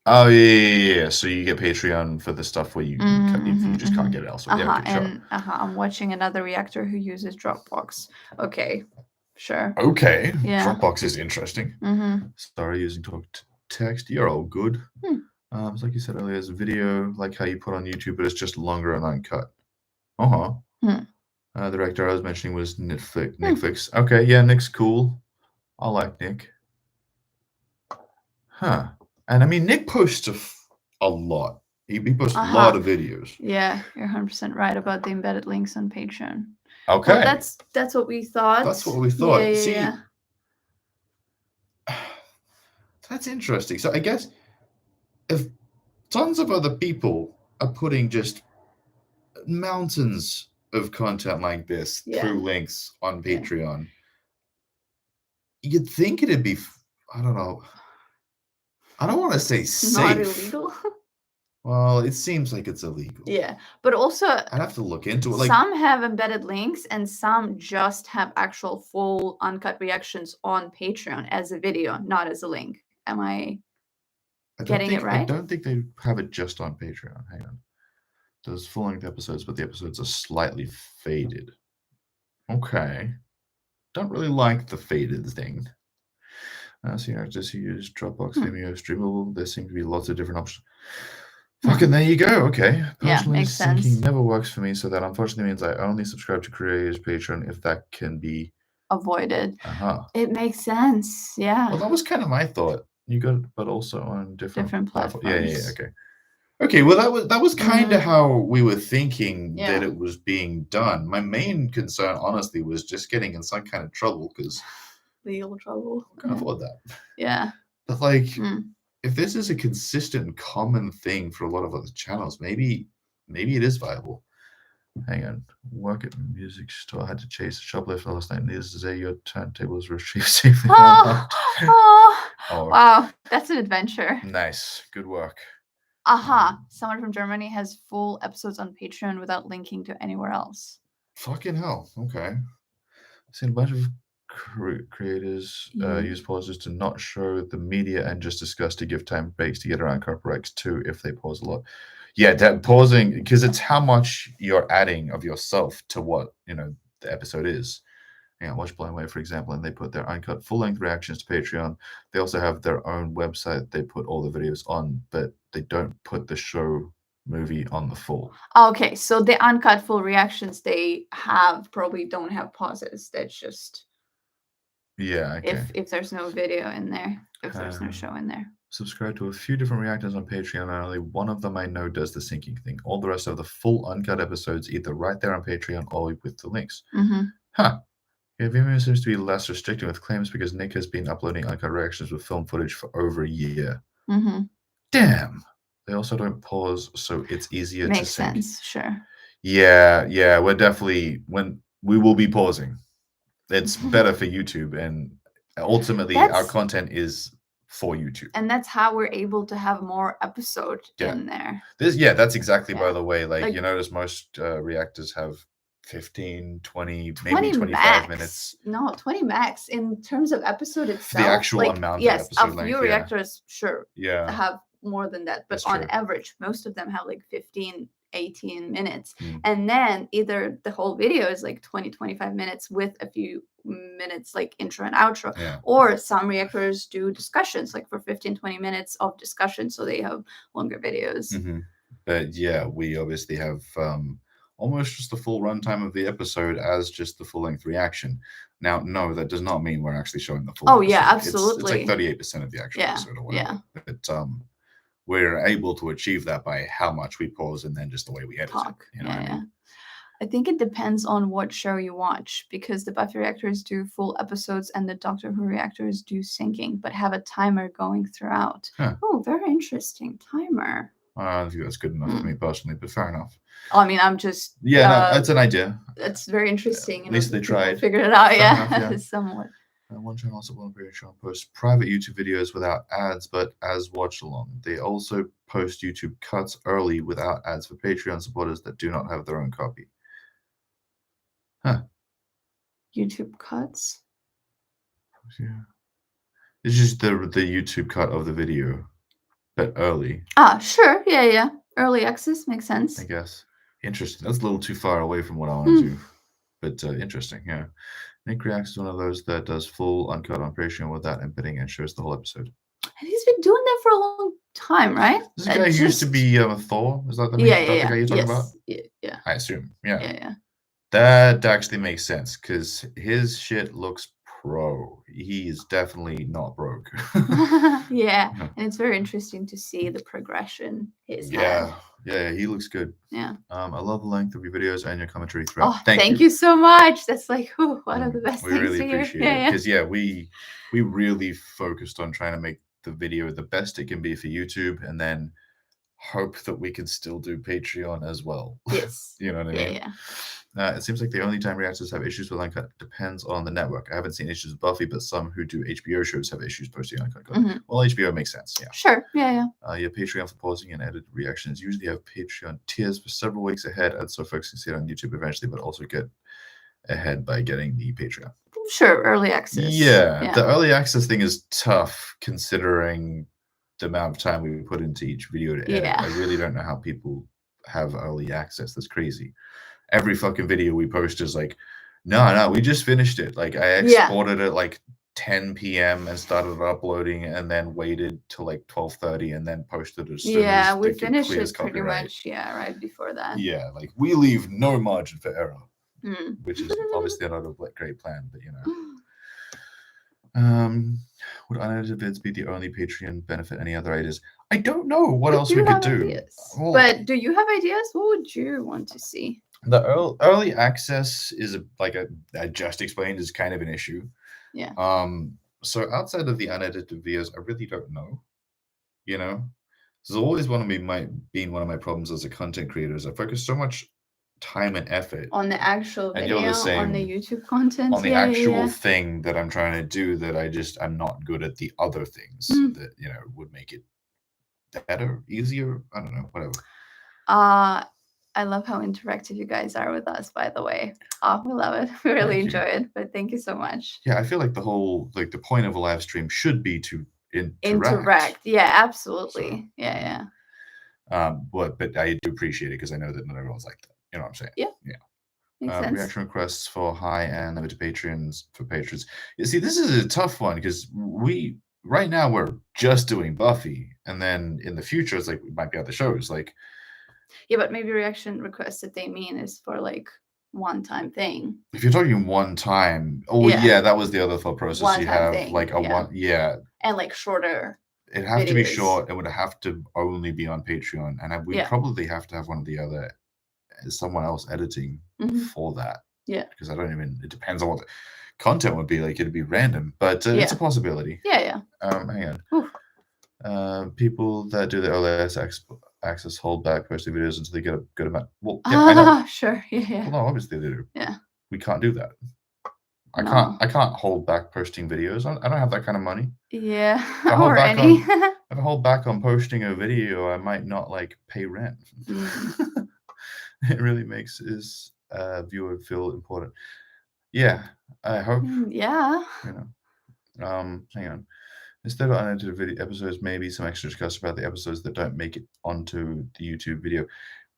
Oh yeah. So you get Patreon for the stuff where you just can't get it elsewhere. Yeah, okay, sure. And I'm watching another reactor who uses Dropbox. Okay, sure. Okay. Yeah. Dropbox is interesting. Sorry, using talk text. You're all good. It's like you said earlier, it's a video like how you put on YouTube, but it's just longer and uncut. The director I was mentioning was Netflix. Okay, yeah, Nick's cool. I like Nick. Huh. And I mean, Nick posts a lot. He posts a lot of videos. Yeah, you're 100% right about the embedded links on Patreon. Okay. Well, that's what we thought. That's what we thought. Yeah, See, yeah. that's interesting. So I guess if tons of other people are putting just mountains of content like this through links on Patreon, you'd think it'd be, I don't know. I don't want to say safe. Not illegal. Well, it seems like it's illegal. Yeah, but also I'd have to look into it. Like, some have embedded links and some just have actual full uncut reactions on Patreon as a video, not as a link. Am I getting it right? I don't think they have it just on Patreon. Hang on. There's full-length episodes, but the episodes are slightly faded. Okay. Don't really like the faded thing. So you know, just use Dropbox, Vimeo, Streamable. There seem to be lots of different options. Fucking there you go. Okay. Personally, makes syncing sense. never works for me, so that unfortunately means I only subscribe to Creators Patreon if that can be avoided. It makes sense. Yeah. Well, that was kind of my thought. You got, but also on different platforms. Yeah. Okay. Okay. Well, that was kind of how we were thinking that it was being done. My main concern, honestly, was just getting in some kind of trouble because legal trouble. I can afford that. Yeah. But like, if this is a consistent, common thing for a lot of other channels, maybe it is viable. Hang on. Work at music store. I had to chase a shoplifter last night. Needless to say, your turntables retrieved safely. Wow, that's an adventure. Nice. Good work. Someone from Germany has full episodes on Patreon without linking to anywhere else. Fucking hell. Okay. I've seen a bunch of creators use pauses to not show the media and just discuss to give time breaks to get around copyrights too if they pause a lot. Yeah, that pausing, because it's how much you're adding of yourself to what, the episode is. Watch Blind Way, for example, and they put their uncut full-length reactions to Patreon. They also have their own website. They put all the videos on, but they don't put the show movie on the full. Okay, so the uncut full reactions they have probably don't have pauses. That's just if there's no video in there, if there's no show in there. Subscribe to a few different reactors on Patreon, and only one of them I know does the syncing thing. All the rest of the full uncut episodes either right there on Patreon or with the links. Yeah, Vimeo seems to be less restrictive with claims because Nick has been uploading uncut reactions with film footage for over a year. Damn. They also don't pause, so it's easier to sync. Makes sense, sure. Yeah, we're definitely, we will be pausing. It's better for YouTube, and ultimately our content is for YouTube. And that's how we're able to have more episode in there. That's exactly, by the way, like you notice most reactors have 15, 20, maybe 25 max. minutes. No, 20 max in terms of episode itself. The actual amount of episode length. Yes, a few reactors, sure, yeah, have more than that. But on average, most of them have like 15, 18 minutes. And then either the whole video is like 20, 25 minutes with a few minutes like intro and outro. Or some reactors do discussions like for 15, 20 minutes of discussion. So they have longer videos. But yeah, we obviously have almost just the full runtime of the episode as just the full-length reaction. Now, no, that does not mean we're actually showing the full episode. Yeah, absolutely. It's like 38% of the actual episode or whatever. But we're able to achieve that by how much we pause and then just the way we edit it. You know what I mean? I think it depends on what show you watch, because the Buffy reactors do full episodes and the Doctor Who reactors do syncing, but have a timer going throughout. Oh, very interesting. Timer. I don't think that's good enough for me personally, but fair enough. I mean, I'm just... that's an idea. It's very interesting. At least they tried. Figured it out, somewhat. One channel also on Patreon posts private YouTube videos without ads, but as watch along. They also post YouTube cuts early without ads for Patreon supporters that do not have their own copy. YouTube cuts? Yeah. It's just the YouTube cut of the video, but early. Sure. Yeah. Early access makes sense. I guess. Interesting. That's a little too far away from what I want to do. But interesting, yeah. Nick Reacts is one of those that does full uncut on Patreon without embedding and shows the whole episode. And he's been doing that for a long time, right? This guy who used to be Thor? Is that the name? The guy you're talking about? Yeah. I assume. Yeah. That actually makes sense because his shit looks pro. He is definitely not broke. Yeah, Yeah. and it's very interesting to see the progression he's had. Yeah, he looks good. Yeah. I love the length of your videos and your commentary throughout. Oh, thank you so much. That's like one of the best We things really to hear. appreciate it because we really focused on trying to make the video the best it can be for YouTube, and then hope that we can still do Patreon as well. Yes. You know what I mean? Yeah. It seems like the only time reactors have issues with Uncut depends on the network. I haven't seen issues with Buffy, but some who do HBO shows have issues posting Uncut. Mhm. Well, HBO makes sense, yeah. Sure. Yeah. Your Patreon for pausing and edited reactions usually have Patreon tiers for several weeks ahead, and so folks can see it on YouTube eventually, but also get ahead by getting the Patreon. Sure, early access. Yeah, the early access thing is tough considering the amount of time we put into each video to edit. Yeah. I really don't know how people have early access. That's crazy. Every fucking video we post is like, no, we just finished it. Like I exported it like 10 p.m. and started uploading, and then waited till like 12:30 and then posted it as soon as we it finished it pretty copyright. much. Yeah, right before that. Yeah, like we leave no margin for error, Mm. which is obviously not a great plan, but you know. Would unedited vids be the only Patreon benefit? Any other ideas? I don't know what else we could do. Well, but do you have ideas? What would you want to see? The early access is like I just explained is kind of an issue. Yeah. So outside of the unedited videos, I really don't know. You know, there's always been one of my problems as a content creator is I focus so much time and effort on the actual video, on the YouTube content, on the actual thing that I'm trying to do that I'm not good at the other things that would make it better, easier. I don't know, whatever. I love how interactive you guys are with us, by the way. Oh, we love it. We really enjoy it, but thank you so much. Yeah, I feel like the point of a live stream should be to interact. Yeah, absolutely. So, yeah. But I do appreciate it because I know that not everyone's like that. You know what I'm saying? Yeah. Makes sense. Reaction requests for high and limited patrons for patrons. You see, this is a tough one because right now we're just doing Buffy, and then in the future it's like we might be other shows like. Yeah, but maybe reaction requests that they mean is for like one-time thing. If you're talking one time, that was the other thought process. You have thing, like a one, and like shorter. It'd have to be short. It would have to only be on Patreon, and we'd probably have to have one of the other, someone else editing for that. Yeah, because it depends on what the content would be. Like it'd be random, but it's a possibility. Yeah. Hang on. People that do the early access hold back posting videos until they get a good amount. Well, I know. Sure. Yeah. Well, no, obviously they do. Yeah. We can't do that. I can't hold back posting videos. I don't have that kind of money. Yeah. Or any. If I hold back on posting a video, I might not pay rent. It really makes his viewer feel important. Yeah, I hope. Yeah. Hang on. Instead of unedited video episodes, maybe some extra discussion about the episodes that don't make it onto the YouTube video.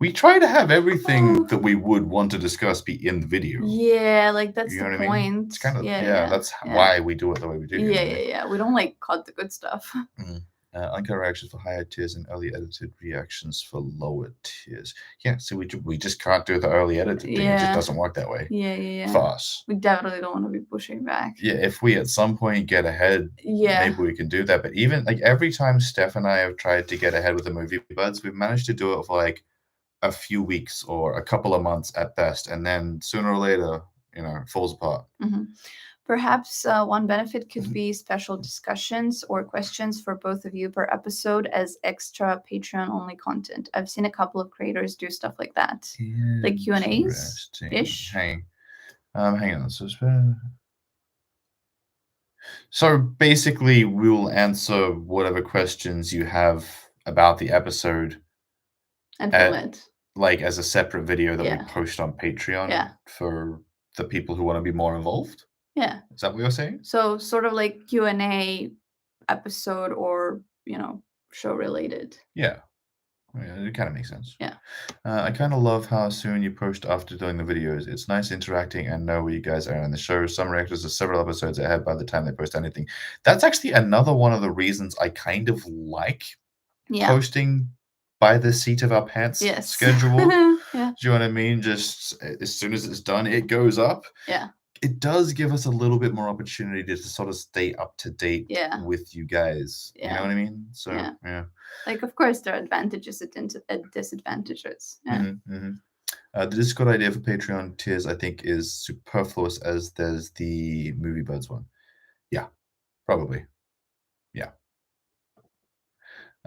We try to have everything that we would want to discuss be in the video. Yeah, that's the point. I mean? It's kind of that's why we do it the way we do. Yeah. We don't cut the good stuff. Uncut reactions for higher tiers and early edited reactions for lower tiers. Yeah, so we just can't do the early edited thing. It just doesn't work that way. Yeah. For us. We definitely don't want to be pushing back. Yeah, if we at some point get ahead, maybe we can do that. But even every time Steph and I have tried to get ahead with the movie buds, we've managed to do it for a few weeks or a couple of months at best, and then sooner or later, it falls apart. Perhaps one benefit could be special discussions or questions for both of you per episode as extra Patreon-only content. I've seen a couple of creators do stuff like that, like Q&As ish. Hang on. So basically, we'll answer whatever questions you have about the episode. And film it. As a separate video that we post on Patreon for the people who want to be more involved. Yeah. Is that what you're saying? So sort of like Q&A episode or, show related. Yeah. It kind of makes sense. Yeah. I kind of love how soon you post after doing the videos. It's nice interacting and know where you guys are in the show. Some reactors are several episodes ahead by the time they post anything. That's actually another one of the reasons I kind of like posting by the seat of our pants schedule. Yeah. Do you know what I mean? Just as soon as it's done, it goes up. Yeah. it does give us a little bit more opportunity to sort of stay up to date Yeah. with you guys. You know Yeah. what I mean? So Yeah. yeah. Like, of course, there are advantages and disadvantages. Yeah. The Discord idea for Patreon tiers, I think, is superfluous as there's the Movie Buds one. Yeah, probably. Yeah.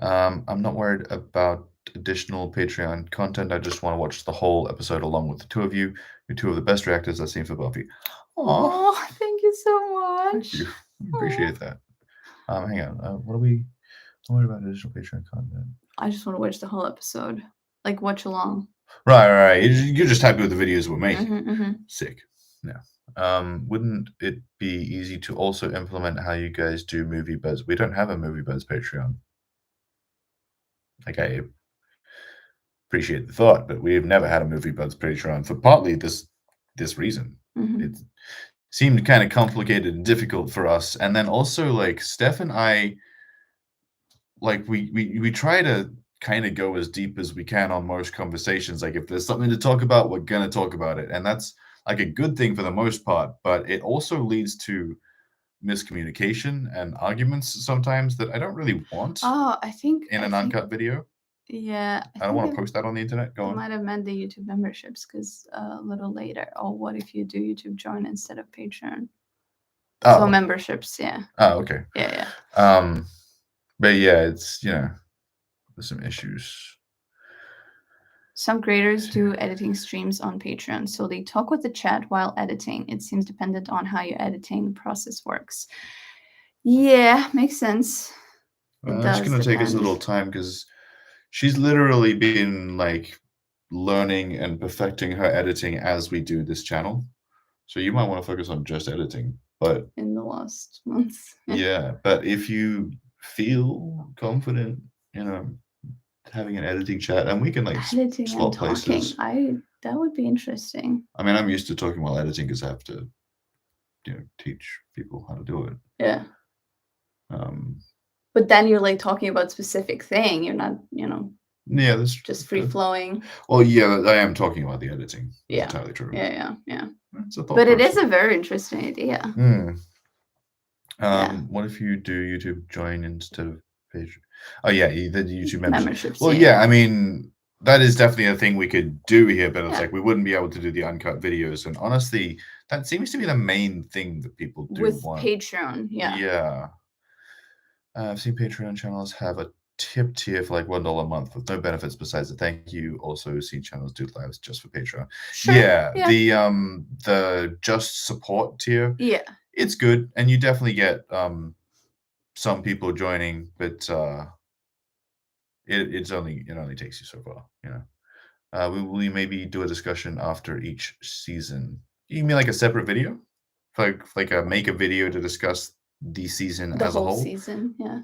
I'm not worried about additional Patreon content. I just want to watch the whole episode along with the two of you. You're two of the best reactors I've seen for Buffy. Aw, Oh, thank you so thank much. you. Aw. Appreciate that. Hang on. What are we? I'm worried about additional Patreon content. I just want to watch the whole episode, like watch along. Right. You're just happy with the videos we're making. Mm-hmm. Sick. Yeah. Wouldn't it be easy to also implement how you guys do Movie Buds? We don't have a Movie Buds Patreon. Like, I appreciate the thought, but we've never had a Movie Buds Patreon for partly this reason. Mm-hmm. It seemed kind of complicated and difficult for us, and then also like Steph and I, like we try to kind of go as deep as we can on most conversations. Like if there's something to talk about, we're gonna talk about it, and that's like a good thing for the most part. But it also leads to miscommunication and arguments sometimes that I don't really want Oh, I think in an uncut video. Yeah, I don't want to post that on the internet. Go I on. might have meant the YouTube memberships because a little later. Oh, what if you do YouTube join instead of Patreon? So Oh, memberships, yeah. oh, okay. Yeah. But yeah, it's there's some issues. Some creators do editing streams on Patreon, so they talk with the chat while editing. It seems dependent on how your editing process works. Yeah, makes sense. It's going to take us a little time because she's literally been like learning and perfecting her editing as we do this channel. So you might want to focus on just editing, but in the last months. Yeah, but if you feel confident, having an editing chat, and we can like editing swap and talking, places. That would be interesting. I mean, I'm used to talking while editing because I have to, teach people how to do it. Yeah. But then you're like talking about specific thing. You're not, Yeah, that's just free flowing. Well, yeah, I am talking about the editing. Yeah. That's entirely true. Yeah. But it is a very interesting idea. What if you do YouTube join instead of page? Oh yeah, the YouTube memberships. Well, yeah, I mean that is definitely a thing we could do here, but it's like we wouldn't be able to do the uncut videos. And honestly, that seems to be the main thing that people do with want. Patreon. Yeah. I've seen Patreon channels have a tip tier for like $1 a month with no benefits besides the thank you. Also seen channels do lives just for Patreon. Sure. Yeah. The just support tier. Yeah. It's good, and you definitely get some people joining, but it only takes you so far. We maybe do a discussion after each season. You mean like a separate video, like make a video to discuss the season as a whole? Season, yeah.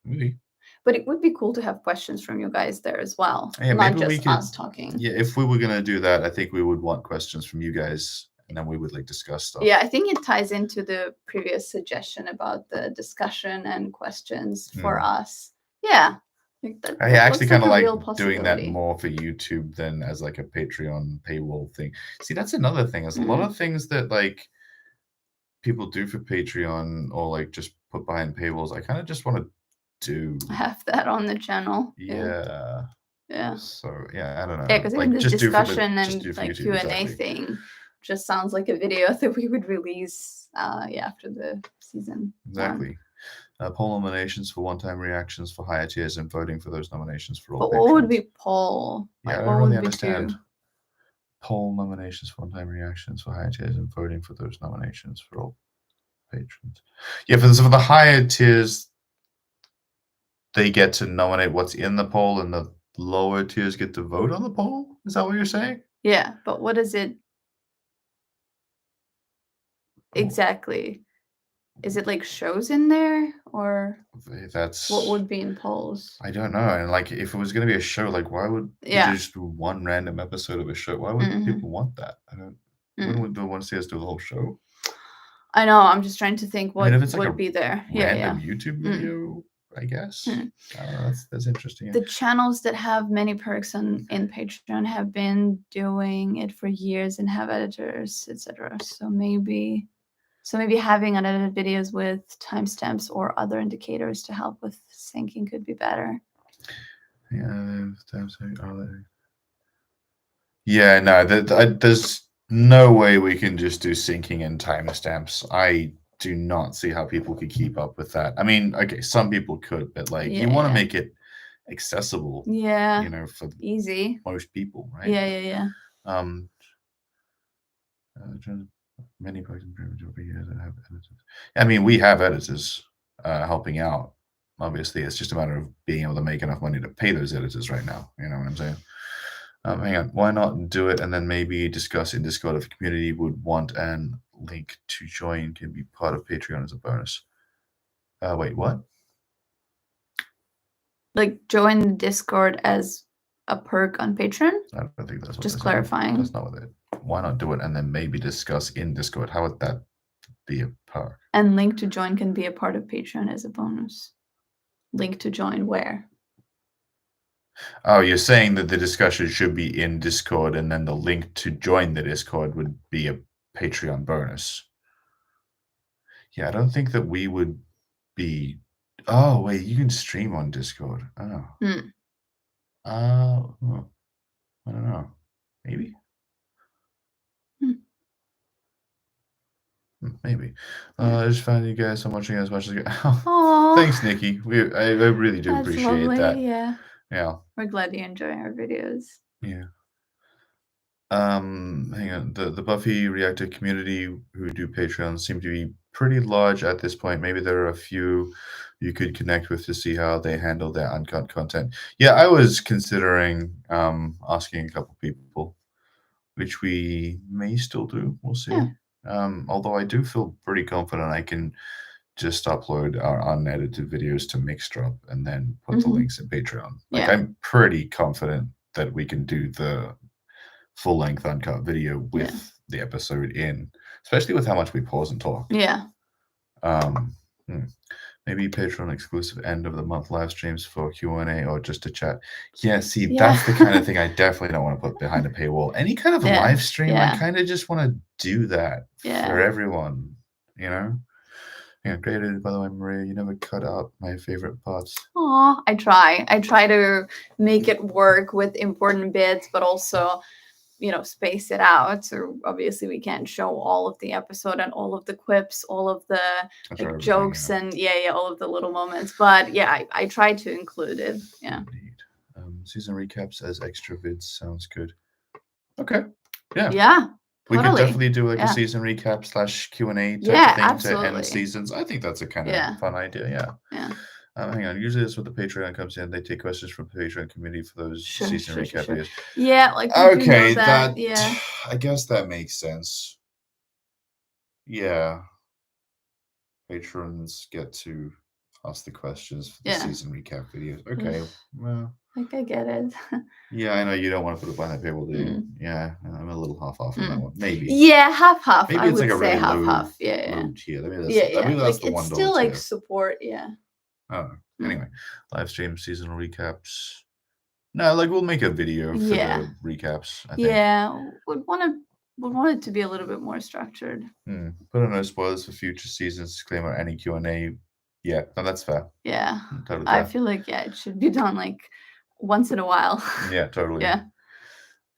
Maybe. But it would be cool to have questions from you guys there as well, yeah, not just us talking. Yeah, if we were gonna do that, I think we would want questions from you guys. And then we would like discuss stuff. Yeah, I think it ties into the previous suggestion about the discussion and questions for us. Yeah. I actually kind of like doing that more for YouTube than as like a Patreon paywall thing. See, that's another thing. There's a lot of things that like people do for Patreon or like just put behind paywalls. I kind of just want to have that on the channel. Yeah. So yeah, I don't know. Yeah, because like this discussion and like Q&A thing just sounds like a video that we would release after the season. Exactly. Poll nominations for one-time reactions for higher tiers and voting for those nominations for all But patrons. what would be poll? Yeah, I don't really understand. Poll nominations for one-time reactions for higher tiers and voting for those nominations for all patrons. Yeah, for the higher tiers, they get to nominate what's in the poll, and the lower tiers get to vote on the poll? Is that what you're saying? Yeah, but what is it exactly? Is it like shows in there, or that's what would be in polls? I don't know. And like, if it was going to be a show, like, why would you just do one random episode of a show? Why would people want that? I don't. Wouldn't we want to see us do the whole show? I know. I'm just trying to think what if it's would like be there. Random YouTube video. I guess. I don't know. That's interesting. Yeah. The channels that have many perks in Patreon have been doing it for years and have editors, etc. So maybe having unedited videos with timestamps or other indicators to help with syncing could be better. Yeah, no, there's no way we can just do syncing and timestamps. I do not see how people could keep up with that. I mean, okay, some people could, but like you want to make it accessible, yeah, you know, for easy most people, right? Yeah. Many Python programs over here that have editors. I mean, we have editors helping out. Obviously, it's just a matter of being able to make enough money to pay those editors right now. You know what I'm saying? Hang on. Why not do it and then maybe discuss in Discord if the community would want and link to join can be part of Patreon as a bonus. Wait, what? Like join Discord as a perk on Patreon? I don't think that's what just clarifying. That's not what it. Why not do it and then maybe discuss in Discord? How would that be a perk? And link to join can be a part of Patreon as a bonus. Link to join where? Oh, you're saying that the discussion should be in Discord and then the link to join the Discord would be a Patreon bonus. Yeah, I don't think that we would be... Oh, wait, you can stream on Discord. Oh. I don't know. Maybe? Maybe. I just found you guys so much as much as you. Oh, thanks, Nikki. I really do appreciate lovely. that. Yeah. We're glad you enjoy our videos. Yeah. Hang on. The Buffy Reactor community who do Patreon seem to be pretty large at this point. Maybe there are a few you could connect with to see how they handle their uncut content. Yeah, I was considering asking a couple people, which we may still do. We'll see. Yeah. Although I do feel pretty confident I can just upload our unedited videos to Mixdrop and then put the links in Patreon. Like, I'm pretty confident that we can do the full-length uncut video with the episode in, especially with how much we pause and talk. Yeah. Maybe Patreon exclusive end of the month live streams for Q&A or just to chat. Yeah, see, that's the kind of thing I definitely don't want to put behind a paywall. Any kind of live stream, I kind of just want to do that for everyone, you know? Yeah, great, by the way, Maria. You never cut out my favorite parts. Aw, I try to make it work with important bits, but also, you know, space it out. So obviously we can't show all of the episode and all of the quips, all of the like jokes and all of the little moments. But yeah, I try to include it. Yeah. Indeed. Season recaps as extra vids sounds good. Okay. Yeah. Yeah. We could definitely do like a season recap / Q&A type thing to end seasons. I think that's a kind of fun idea. Yeah. Hang on. Usually that's what the Patreon comes in. They take questions from the Patreon community for those season recap videos. Yeah, like okay, that I guess that makes sense. Yeah. Patrons get to ask the questions for the season recap videos. Okay. Well, like I get it. Yeah, I know you don't want to put it behind that paywall, do you? Yeah, I'm a little half off on that one. Maybe. Yeah, half. Maybe it's like a really half. Yeah. Low tier. Maybe that's the $1 still like support. Yeah. I don't know. Anyway, live stream seasonal recaps. No, like we'll make a video for the recaps. I think. Yeah, would want it to be a little bit more structured. Put on no spoilers for future seasons. Disclaimer: any Q&A. Yeah, no, that's fair. Yeah, totally fair. I feel like it should be done like once in a while. Yeah, totally. Yeah.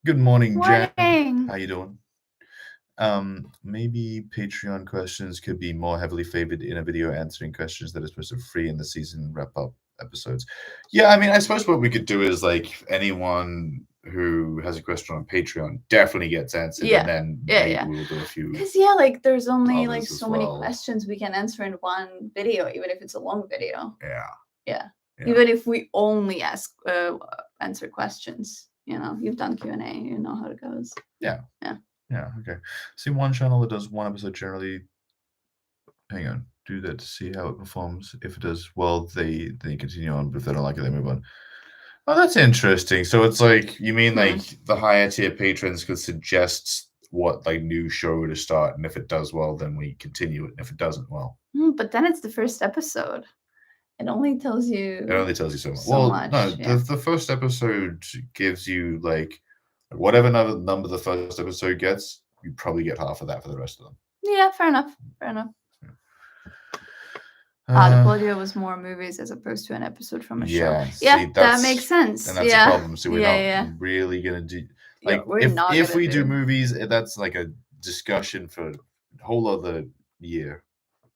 Good morning, Jen. How you doing? Maybe Patreon questions could be more heavily favored in a video answering questions that is posted free in the season wrap-up episodes. Yeah, I mean, I suppose what we could do is like anyone who has a question on Patreon definitely gets answered, and then maybe we'll do a few. Because like there's only like so many questions we can answer in one video, even if it's a long video. Yeah. Even if we only answer questions, you know, you've done Q&A, you know how it goes. Yeah, okay. See one channel that does one episode generally. Hang on, do that to see how it performs. If it does well, they continue on, but if they don't like it, they move on. Oh, that's interesting. So it's like, you mean like the higher tier patrons could suggest what like new show to start, and if it does well, then we continue it, and if it doesn't, well. But then it's the first episode. It only tells It only you tells you so much. so Well, much. no, Yeah. the first episode gives you like whatever number the first episode gets, you probably get half of that for the rest of them. Yeah, fair enough. Fair enough. The Uh, Podio was more movies as opposed to an episode from a show. yeah, Yeah, see, that that's makes sense. and that's Yeah. a problem. So we're Yeah, not really gonna do Yeah, like we're not if gonna we do do. movies, that's like a discussion for a whole other year.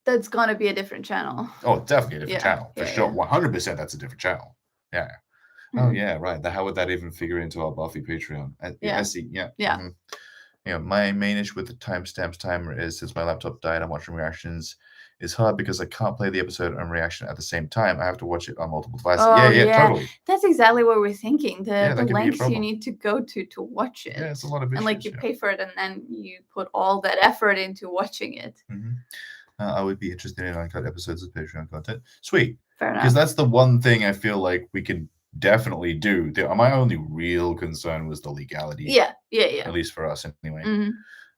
That's gonna be a different channel. Oh, definitely a different Yeah, channel for yeah, sure. yeah. 100% that's a different channel. Yeah. Oh Mhm. yeah, right. How would that even figure into our Buffy Patreon? I Yeah. see. Yeah. Yeah. mhm. You know, my main issue with the timestamps timer is since my laptop died, I'm watching reactions. It's hard because I can't play the episode and reaction at the same time. I have to watch it on multiple devices. Oh, yeah, yeah. totally. That's exactly what we're thinking. Yeah, The that could be a lengths you problem. need to go to watch it. Yeah, it's a lot of And like issues, you yeah. pay for it and then you put all that effort into watching it. I would be interested in uncut episodes of Patreon content. Sweet. Fair enough. Because that's the one thing I feel like we can definitely do. My only real concern was the legality. Yeah. At least for us, anyway. Mhm.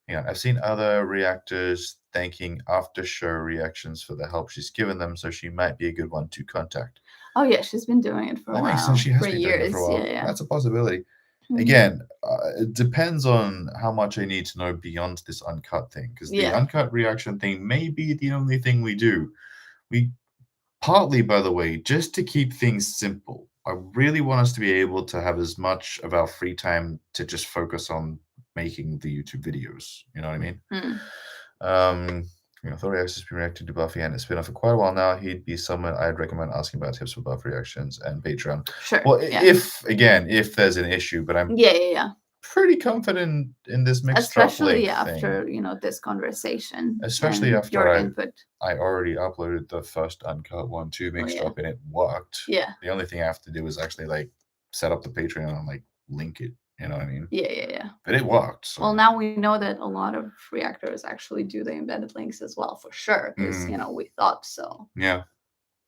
Yeah, I've seen other reactors thanking after show reactions for the help she's given them, so she might be a good one to contact. Oh yeah, she's been doing it for a That while. makes sense. She has for been years. doing it for a while. Yeah. That's a possibility. Mhm. Again, it depends on how much I need to know beyond this uncut thing, because the Yeah. uncut reaction thing may be the only thing we do. We partly, by the way, just to keep things simple. I really want us to be able to have as much of our free time to just focus on making the YouTube videos. You know what I mean? You know, Thor has been reacting to Buffy and it's been on for quite a while now. He'd be someone I'd recommend asking about tips for Buffy reactions and Patreon. Sure. Well, yeah. if there's an issue, but I'm Yeah. pretty confident in this mixed Especially drop link after thing. this conversation. Especially and after your input. I already uploaded the first uncut one to mixed drop and it worked. Yeah. The only thing I have to do is actually like set up the Patreon and like link it. You know what I mean? Yeah. But it worked. So. Well, now we know that a lot of reactors actually do the embedded links as well, for sure. Because we thought so. Yeah.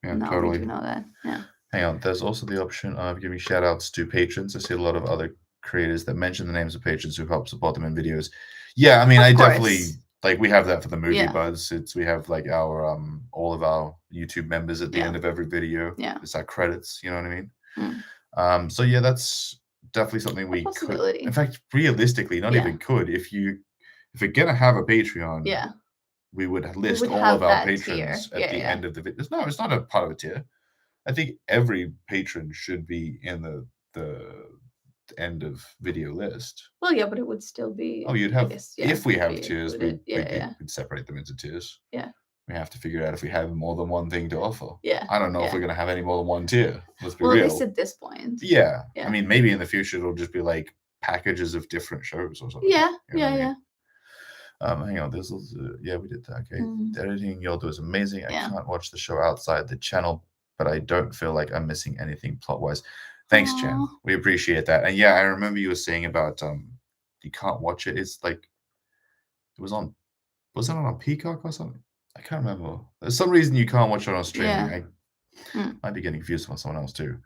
Now Totally. we do know that. Yeah. Hang on. There's also the option of giving shout outs to patrons. I see a lot of other creators that mention the names of patrons who help support them in videos. Yeah, I mean, I definitely we have that for the movie buzz. We have like our all of our YouTube members at the end of every video. Yeah. It's our credits, you know what I mean? So yeah, that's definitely something we could. In fact, realistically, not even could. If we're gonna have a Patreon, we would list all of our patrons at the end of the video. No, it's not a part of a tier. I think every patron should be in the end of video list. Well, yeah, but it would still be. Oh, you'd have if we have tiers, we'd separate them into tiers. Yeah. We have to figure out if we have more than one thing to offer. Yeah. I don't know if we're gonna have any more than one tier. Let's be real. real. At least at this point. Yeah. I mean, maybe in the future it'll just be like packages of different shows or something. Yeah. You know yeah. Hang on. This was we did that. Okay. The editing you'll do is amazing. I can't watch the show outside the channel, but I don't feel like I'm missing anything plot wise. Thanks, Jen. We appreciate that. And yeah, I remember you were saying about you can't watch it. It's like it was it on Peacock or something? I can't remember. There's some reason you can't watch it on streaming. I might be getting confused with someone else too.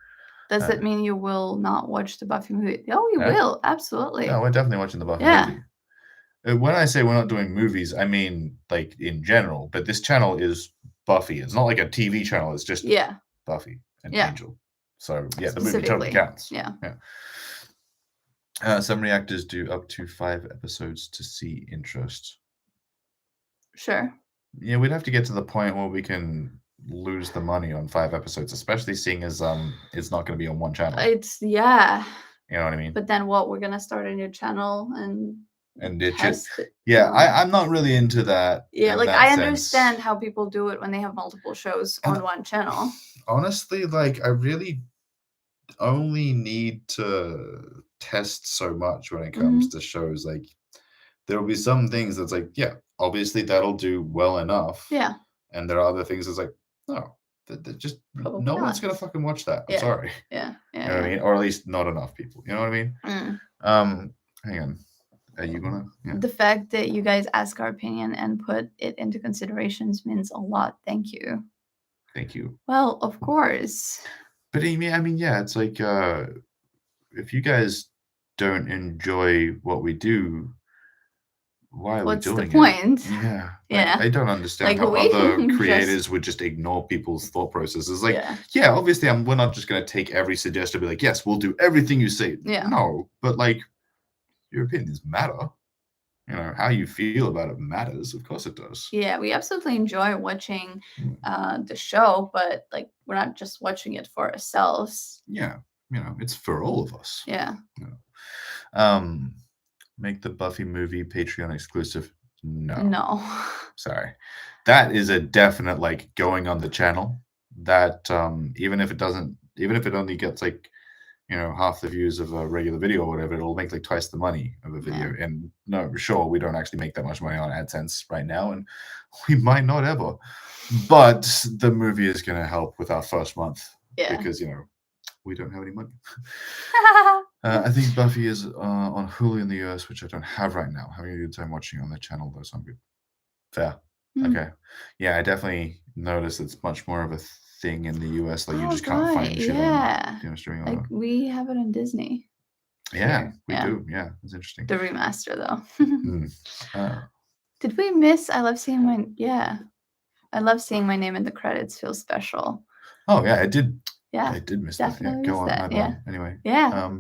Does that mean you will not watch the Buffy movie? Oh, you will. Absolutely. No, we're definitely watching the Buffy movie. When I say we're not doing movies, I mean like in general. But this channel is Buffy. It's not like a TV channel. It's just Buffy and Angel. So yeah, the movie totally counts. Yeah. Some reactors do up to 5 episodes to see interest. Sure. Yeah, we'd have to get to the point where we can lose the money on 5 episodes, especially seeing as it's not going to be on one channel. You know what I mean? But then what? We're gonna start a new channel and test it. Yeah, I'm not really into that. Yeah, like I understand how people do it when they have multiple shows on one channel. Honestly, like I really only need to test so much when it comes to shows. Like there will be some things that's like, yeah, obviously that'll do well enough. Yeah. And there are other things that's like, no, just probably no not. One's gonna fucking watch that. I'm sorry. Yeah. You know what I mean? Or at least not enough people. You know what I mean? Hang on. Are you gonna? Yeah. The fact that you guys ask our opinion and put it into considerations means a lot. Thank you. Thank you. Well, of course. But I mean, yeah, it's like if you guys don't enjoy what we do, why are we What's the doing it? point? Yeah. Yeah. I don't understand Like, how we other just creators would just ignore people's thought processes. Like, yeah. yeah, obviously, we're not just going to take every suggestion and be like, yes, we'll do everything you say. Yeah. No, but like, your opinions matter. You know, how you feel about it matters. Of course it does. Yeah, we absolutely enjoy watching Mm. the show, but like we're not just watching it for ourselves. Yeah, you know, it's for all of us. Yeah. You know. Make the Buffy movie Patreon exclusive. No, No. sorry. That is a definite like going on the channel. That even if it only gets like, you know, half the views of a regular video or whatever, it'll make like twice the money of a video. Yeah. And no, sure, we don't actually make that much money on AdSense right now, and we might not ever. But the movie is going to help with our first month Yeah. because, you know, we don't have any money. I think Buffy is on Hulu in the US, which I don't have right now. Having a good time watching on the channel, though, so I'm good. Fair. Okay. Yeah, I definitely noticed it's much more of a thing in the US. Like, you just can't find shit on, you know, streaming. Like we have it on Disney. Yeah, here. we do. Yeah, it's interesting. The remaster, though. Mm. Did we miss? I love seeing my I love seeing my name in the credits. Feels special. Oh yeah, I did. Yeah, I did miss that. Yeah, definitely go miss on. that. My Yeah. bad. Anyway. Yeah.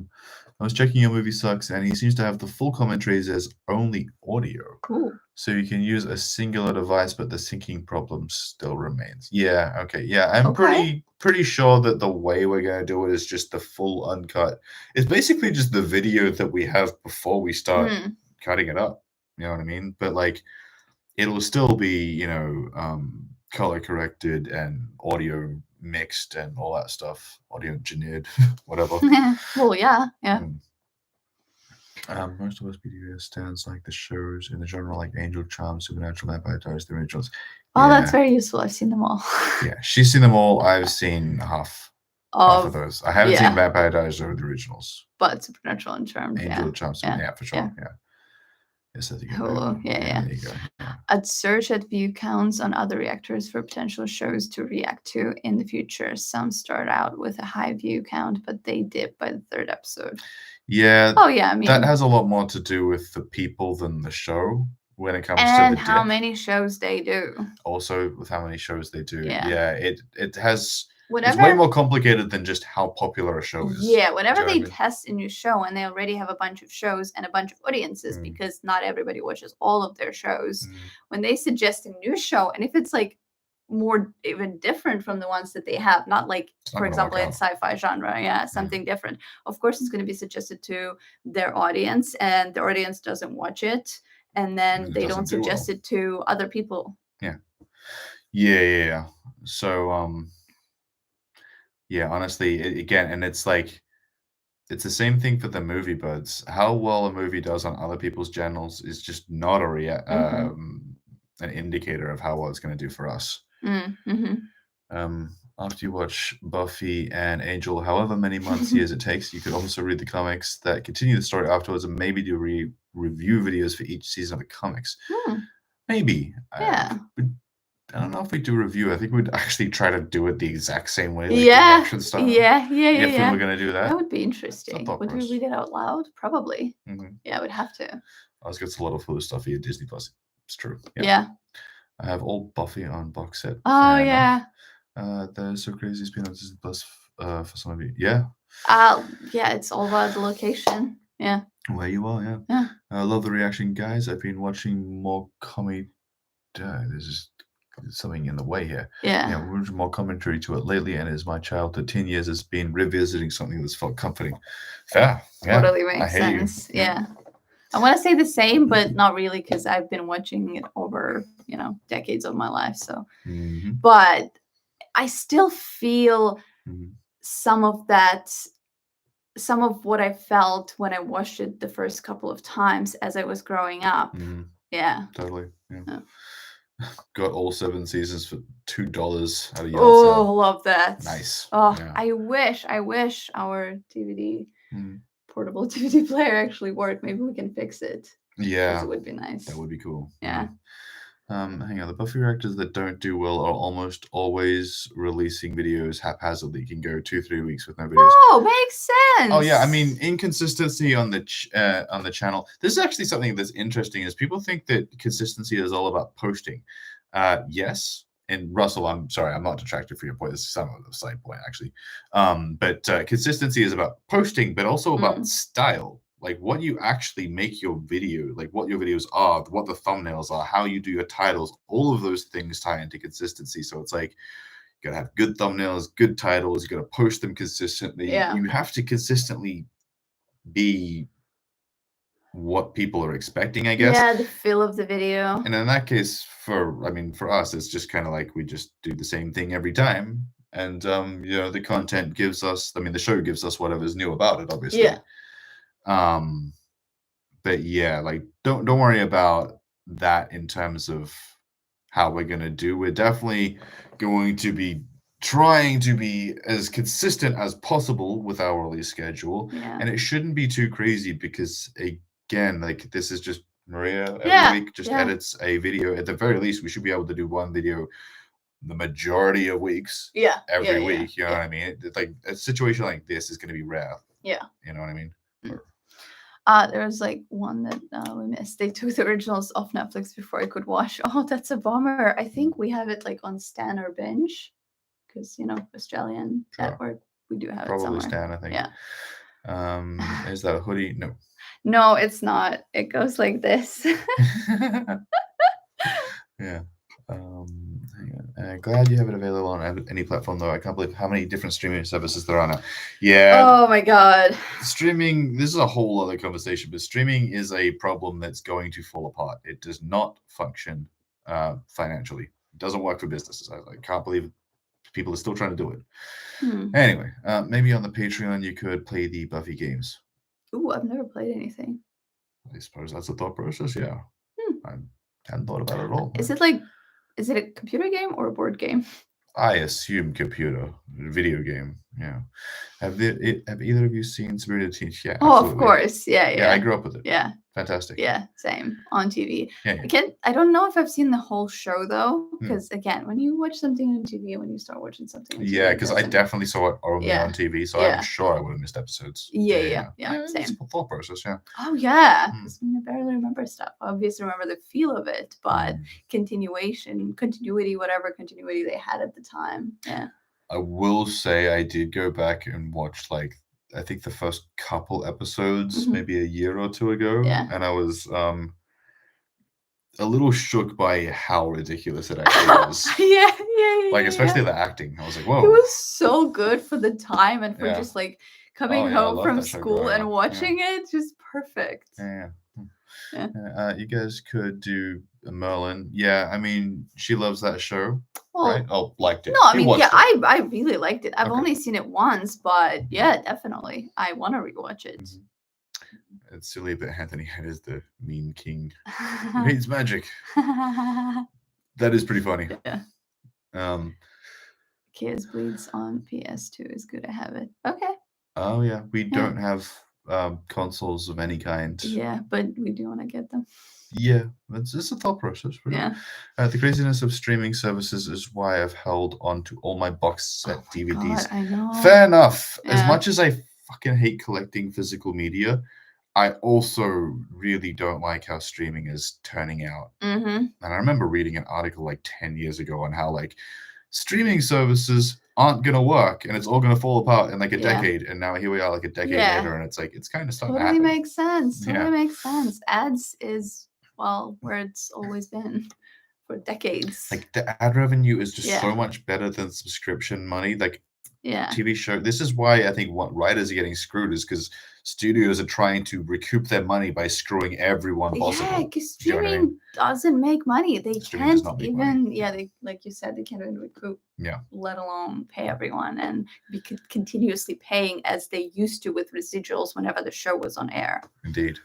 I was checking Your Movie Sucks, and he seems to have the full commentaries as only audio. Cool. So you can use a singular device, but the syncing problem still remains. Yeah, okay. Yeah, I'm pretty sure that the way we're going to do it is just the full uncut. It's basically just the video that we have before we start cutting it up. You know what I mean? But like, it'll still be, you know, color corrected and audio mixed and all that stuff, audio engineered, whatever. Well, yeah. Most of us BDS stands like the shows in the genre like Angel Charm, Supernatural, Vampire Diaries, the originals. Oh, that's very useful. I've seen them all. Yeah, she's seen them all. I've seen half of those. I haven't seen Vampire Diaries or the originals. But Supernatural and Charmed. Angel Charm, yeah, for sure. Yeah. Yes, I think Hulu. Yeah. There you go. Yeah. I'd search at view counts on other reactors for potential shows to react to in the future. Some start out with a high view count, but they dip by the third episode. Yeah. Oh yeah, I mean that has a lot more to do with the people than the show when it comes to the and how many shows they do. Also, with how many shows they do. Yeah. It has. Whatever, it's way more complicated than just how popular a show is. Yeah, whenever they test a new show and they already have a bunch of shows and a bunch of audiences, because not everybody watches all of their shows, when they suggest a new show, and if it's like more even different from the ones that they have, not like, for example, in sci-fi genre, something different, of course it's going to be suggested to their audience, and the audience doesn't watch it, and then they don't suggest it to other people. Yeah. So yeah, honestly, again, and it's like, it's the same thing for the movie buds. How well a movie does on other people's channels is just not an indicator of how well it's going to do for us. After you watch Buffy and Angel, however many months, years it takes, you could also read the comics that continue the story afterwards, and maybe do review videos for each season of the comics. Maybe. Yeah. I don't know if we do review. I think we'd actually try to do it the exact same way. Like Yeah. style. Yeah. If we were going to do that. That would be interesting. Would we read it out loud? Probably. Yeah, I would have to. I was getting a lot of Hulu stuff via Disney Plus. It's true. Yeah. I have all Buffy on box set. Oh, yeah. They're so crazy. It's been on Disney Plus for some of you. Yeah. Yeah, it's all about the location. Yeah. Where you are, yeah. I love the reaction, guys. I've been watching more comedy. There's something in the way here. Yeah. We're watching more commentary to it lately, and as my childhood 10 years has been revisiting something that's felt comforting. Fair. Totally makes sense. Yeah. I want to say the same, but not really, because I've been watching it over, decades of my life. So, but I still feel some of what I felt when I watched it the first couple of times as I was growing up. Yeah. Totally. Yeah. Got all 7 seasons for $2 at a yard sale. Love that. Nice. Oh, yeah. I wish our DVD portable DVD player actually worked. Maybe we can fix it. Yeah. It would be nice. That would be cool. Yeah. Hang on. The Buffy reactors that don't do well are almost always releasing videos haphazardly. You can go 2-3 weeks with no videos. Oh, makes sense. Oh yeah, I mean inconsistency on the channel. This is actually something that's interesting. Is people think that consistency is all about posting. Yes. And Russell, I'm sorry, I'm not detracted for your point. This is some of the side point actually. But consistency is about posting, but also about style. Like what you actually make your video, like what your videos are, what the thumbnails are, how you do your titles, all of those things tie into consistency. So it's like you gotta have good thumbnails, good titles, you gotta post them consistently. Yeah. You have to consistently be what people are expecting, I guess. Yeah, the feel of the video. And in that case, for us, it's just kind of like we just do the same thing every time. And the content gives us, the show gives us whatever's new about it, obviously. Yeah. But yeah, like don't worry about that in terms of how we're gonna do. We're definitely going to be trying to be as consistent as possible with our release schedule. Yeah. And it shouldn't be too crazy because again, like this is just Maria Yeah, every week just yeah. edits a video. At the very least, we should be able to do one video the majority of weeks Yeah. every yeah, week. You know yeah. what I mean? It's like a situation like this is gonna be rare. Yeah. You know what I mean? There was like one that we missed. They took the originals off Netflix before I could watch. Oh, that's a bummer. I think we have it like on Stan or Binge, because Australian Sure. network. We do have Probably it somewhere. Stan, I think. Yeah. Is that a hoodie? No. No, it's not. It goes like this. Yeah. Hang on. Glad you have it available on any platform, though. I can't believe how many different streaming services there are now. Yeah. Oh my god. Streaming, this is a whole other conversation, but streaming is a problem that's going to fall apart. It does not function financially. It doesn't work for businesses. I can't believe people are still trying to do it. Anyway, maybe on the Patreon you could play the Buffy games. Ooh, I've never played anything. I suppose that's a thought process, yeah. I hadn't thought about it at all. Is it a computer game or a board game? I assume computer, video game. Yeah. Have either of you seen Sabrina the Teenage? Yeah. Oh, absolutely. of course. Yeah. Yeah, I grew up with it. Yeah. Fantastic. Yeah, same on TV. Yeah. I don't know if I've seen the whole show though, because again, when you watch something on TV, when you start watching something on TV, yeah, because I definitely saw it only on TV, so I'm sure I would have missed episodes. Yeah, same. It's a thought process, yeah. Oh yeah, because I barely remember stuff. I obviously remember the feel of it, but continuity, whatever continuity they had at the time. Yeah. I will say I did go back and watch I think the first couple episodes maybe a year or two ago, and I was a little shook by how ridiculous it actually was. Yeah. Especially the acting. I was like, whoa. It was so good for the time and for just coming home from school and watching it. Just perfect. Yeah. You guys could do Merlin. Yeah, I mean, she loves that show. Well, right? Oh, liked it. No, I mean, I really liked it. I've only seen it once, but yeah, definitely. I want to rewatch it. It's silly, but Anthony Head is the mean king. He hates magic. That is pretty funny. Yeah. Kids Bleeds on PS2 is good. I have it. Okay. Oh yeah, we don't have consoles of any kind. Yeah, but we do want to get them. Yeah, it's a thought process. Yeah. The craziness of streaming services is why I've held on to all my box set DVDs. God, I know. Fair enough. Yeah. As much as I fucking hate collecting physical media, I also really don't like how streaming is turning out. And I remember reading an article 10 years ago on how streaming services aren't gonna work and it's all gonna fall apart in a decade. And now here we are a decade later, and it's it's kind of starting to happen. Makes sense. Totally makes sense. Ads is where it's always been for decades. The ad revenue is just so much better than subscription money. Yeah. TV show. This is why I think what writers are getting screwed is because studios are trying to recoup their money by screwing everyone possible. Yeah, because streaming doesn't make money. They can't even. Yeah, they like you said, they can't even recoup. Yeah. Let alone pay everyone and be continuously paying as they used to with residuals whenever the show was on air. Indeed.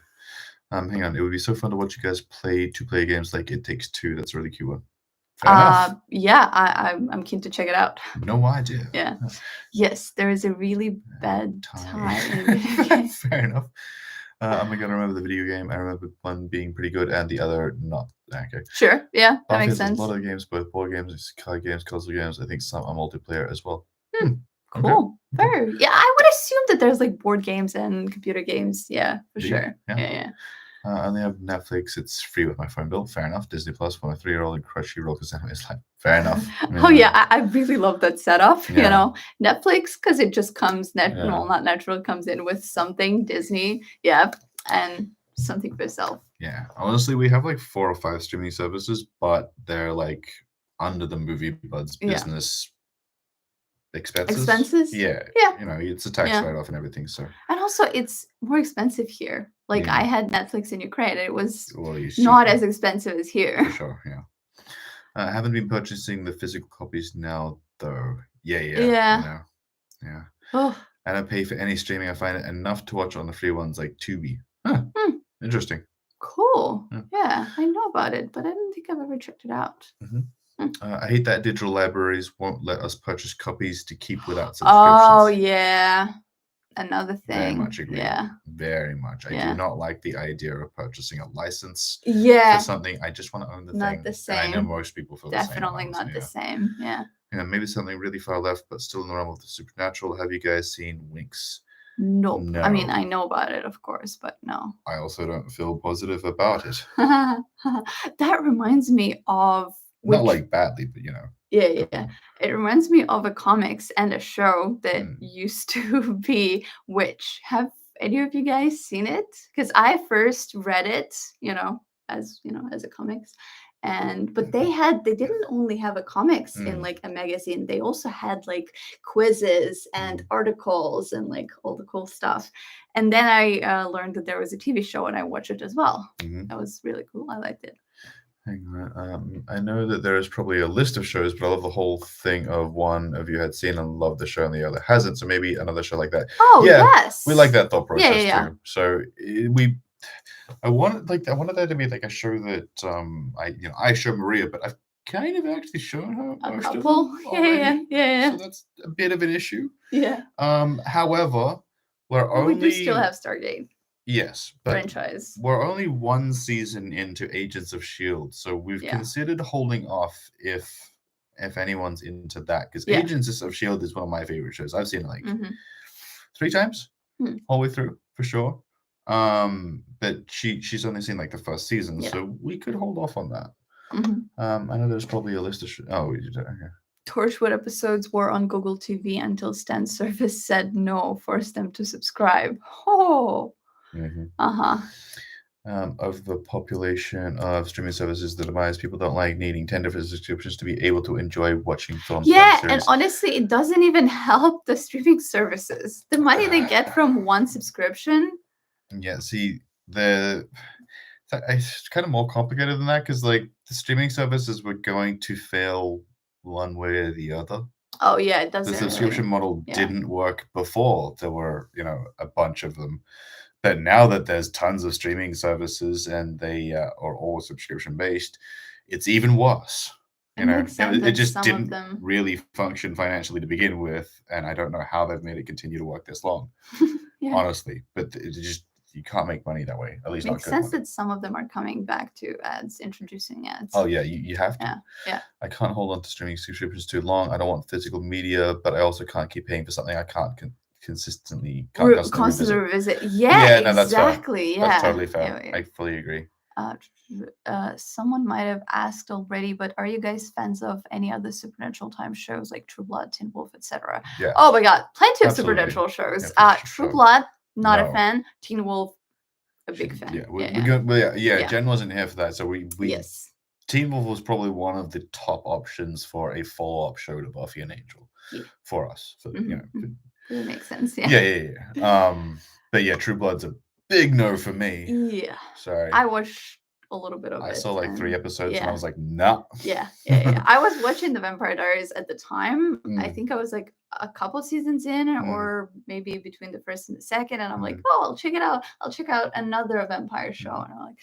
Hang on. It would be so fun to watch you guys play two-player games like It Takes Two. That's a really cute one. Yeah, I'm keen to check it out. No idea. Yeah. Yes, there is a really bad time. Fair enough. I'm gonna remember the video game. I remember one being pretty good and the other not. Okay. Sure. Yeah, that Buffy makes has a sense. lot of games, both board games, card games, console games. I think some are multiplayer as well. Hmm. Okay. Cool. Fair. Yeah, I would assume that there's like board games and computer games. Yeah, for Yeah, sure. yeah. Yeah. And they have Netflix. It's free with my phone bill. Fair enough. Disney Plus for my 3-year-old and Crunchyroll because it's like fair enough. Oh yeah, I really love that setup. You Yeah. know, Netflix because it just comes Yeah. well, not natural. It comes in with something Disney. Yeah, and something for yourself. Yeah. Honestly, we have like 4 or 5 streaming services, but they're like under the Movie Buds Yeah. business expenses. Expenses? Yeah. Yeah. You know, it's a tax Yeah. write-off and everything. So And also, it's more expensive here. Like Yeah. I had Netflix in Ukraine, and it was well, you not cheaper, as expensive as here. for sure. Yeah. I haven't been purchasing the physical copies now, though. Yeah. Yeah. You know, yeah. Oh, I don't pay for any streaming. I find it enough to watch on the free ones like Tubi. Huh. Interesting. cool. Yeah. Yeah, I know about it, but I don't think I've ever checked it out. I hate that digital libraries won't let us purchase copies to keep without Oh subscriptions. yeah, another thing. Very much agree. Yeah. Very much. I Yeah. do not like the idea of purchasing a license Yeah. for something. I just want to own the Not thing. the And I know same. most people feel Definitely the same. not the same. Yeah. Yeah, maybe something really far left, but still in the realm of the supernatural. Have you guys seen Winx? Nope. I mean, No. I know about it, of course, but no. I also don't feel positive about it. That reminds me of Not like badly, but you know. Yeah. It reminds me of a comics and a show that Hmm. used to be Witch. Have any of you guys seen it? Because I first read it, as a comics. But they didn't only have a comics in Mm. like a magazine. They also had like quizzes and Mm. articles and like all the cool stuff. And then I learned that there was a TV show and I watched it as well. Mhm. That was really cool. I liked it. Hang on. I know that there is probably a list of shows, but I love the whole thing of one of you had seen and loved the show and the other hasn't. So maybe another show like that. Oh Yeah, yes. We like that thought process yeah. too. So I wanted that to be like a show that I show Maria, but I've kind of actually shown her A most couple. of them already. Yeah. So that's a bit of an issue. Yeah. However, We do still have Stargate yes, but franchise. we're only one season into Agents of S.H.I.E.L.D., so we've Yeah. considered holding off if anyone's into that, because Yeah. Agents of S.H.I.E.L.D. is one of my favorite shows. I've seen it like Mhm. 3 times, Hmm. all the way through, for sure. But she's only seen like the first season, Yeah. so we could hold off on that. Mhm. I know there's probably a list of we did okay. Torchwood episodes were on Google TV until Stan's service said no, forced them to subscribe. Oh. Of the population of streaming services, the demise, people don't like needing 10 different subscriptions to be able to enjoy watching films. Yeah, and honestly, it doesn't even help the streaming services. The money they get from one subscription. Yeah, see, it's kind of more complicated than that, because like the streaming services were going to fail one way or the other. Oh yeah, it doesn't. The subscription model didn't work before there were, a bunch of them. But now that there's tons of streaming services and they are all subscription based, it's even worse. It just didn't really function financially to begin with, and I don't know how they've made it continue to work this long. Yeah. Honestly, but you can't make money that way. At least makes not good sense money. that some of them are coming back to ads, introducing ads. Oh yeah, you have to. Yeah. I can't hold on to streaming subscriptions too long. I don't want physical media, but I also can't keep paying for something I can't constantly revisit. Yeah, exactly. That's totally fair. I fully agree. Someone might have asked already, but are you guys fans of any other supernatural time shows like True Blood, Teen Wolf, etc.? Yeah. Oh my god, plenty of supernatural shows. True Blood, not a fan. Teen Wolf, a big fan. Yeah. Jen wasn't here for that, so we yes. Teen Wolf was probably one of the top options for a follow-up show to Buffy and Angel for us. So That makes sense. Yeah. But yeah, True Blood's a big no for me. Yeah. Sorry. I watched a little bit of it. I saw like 3 episodes and I was like, nah. Yeah. I was watching The Vampire Diaries at the time. I think I was like a couple seasons in or maybe between the first and the second. And I'm like, oh, I'll check it out. I'll check out another vampire show. And I'm like,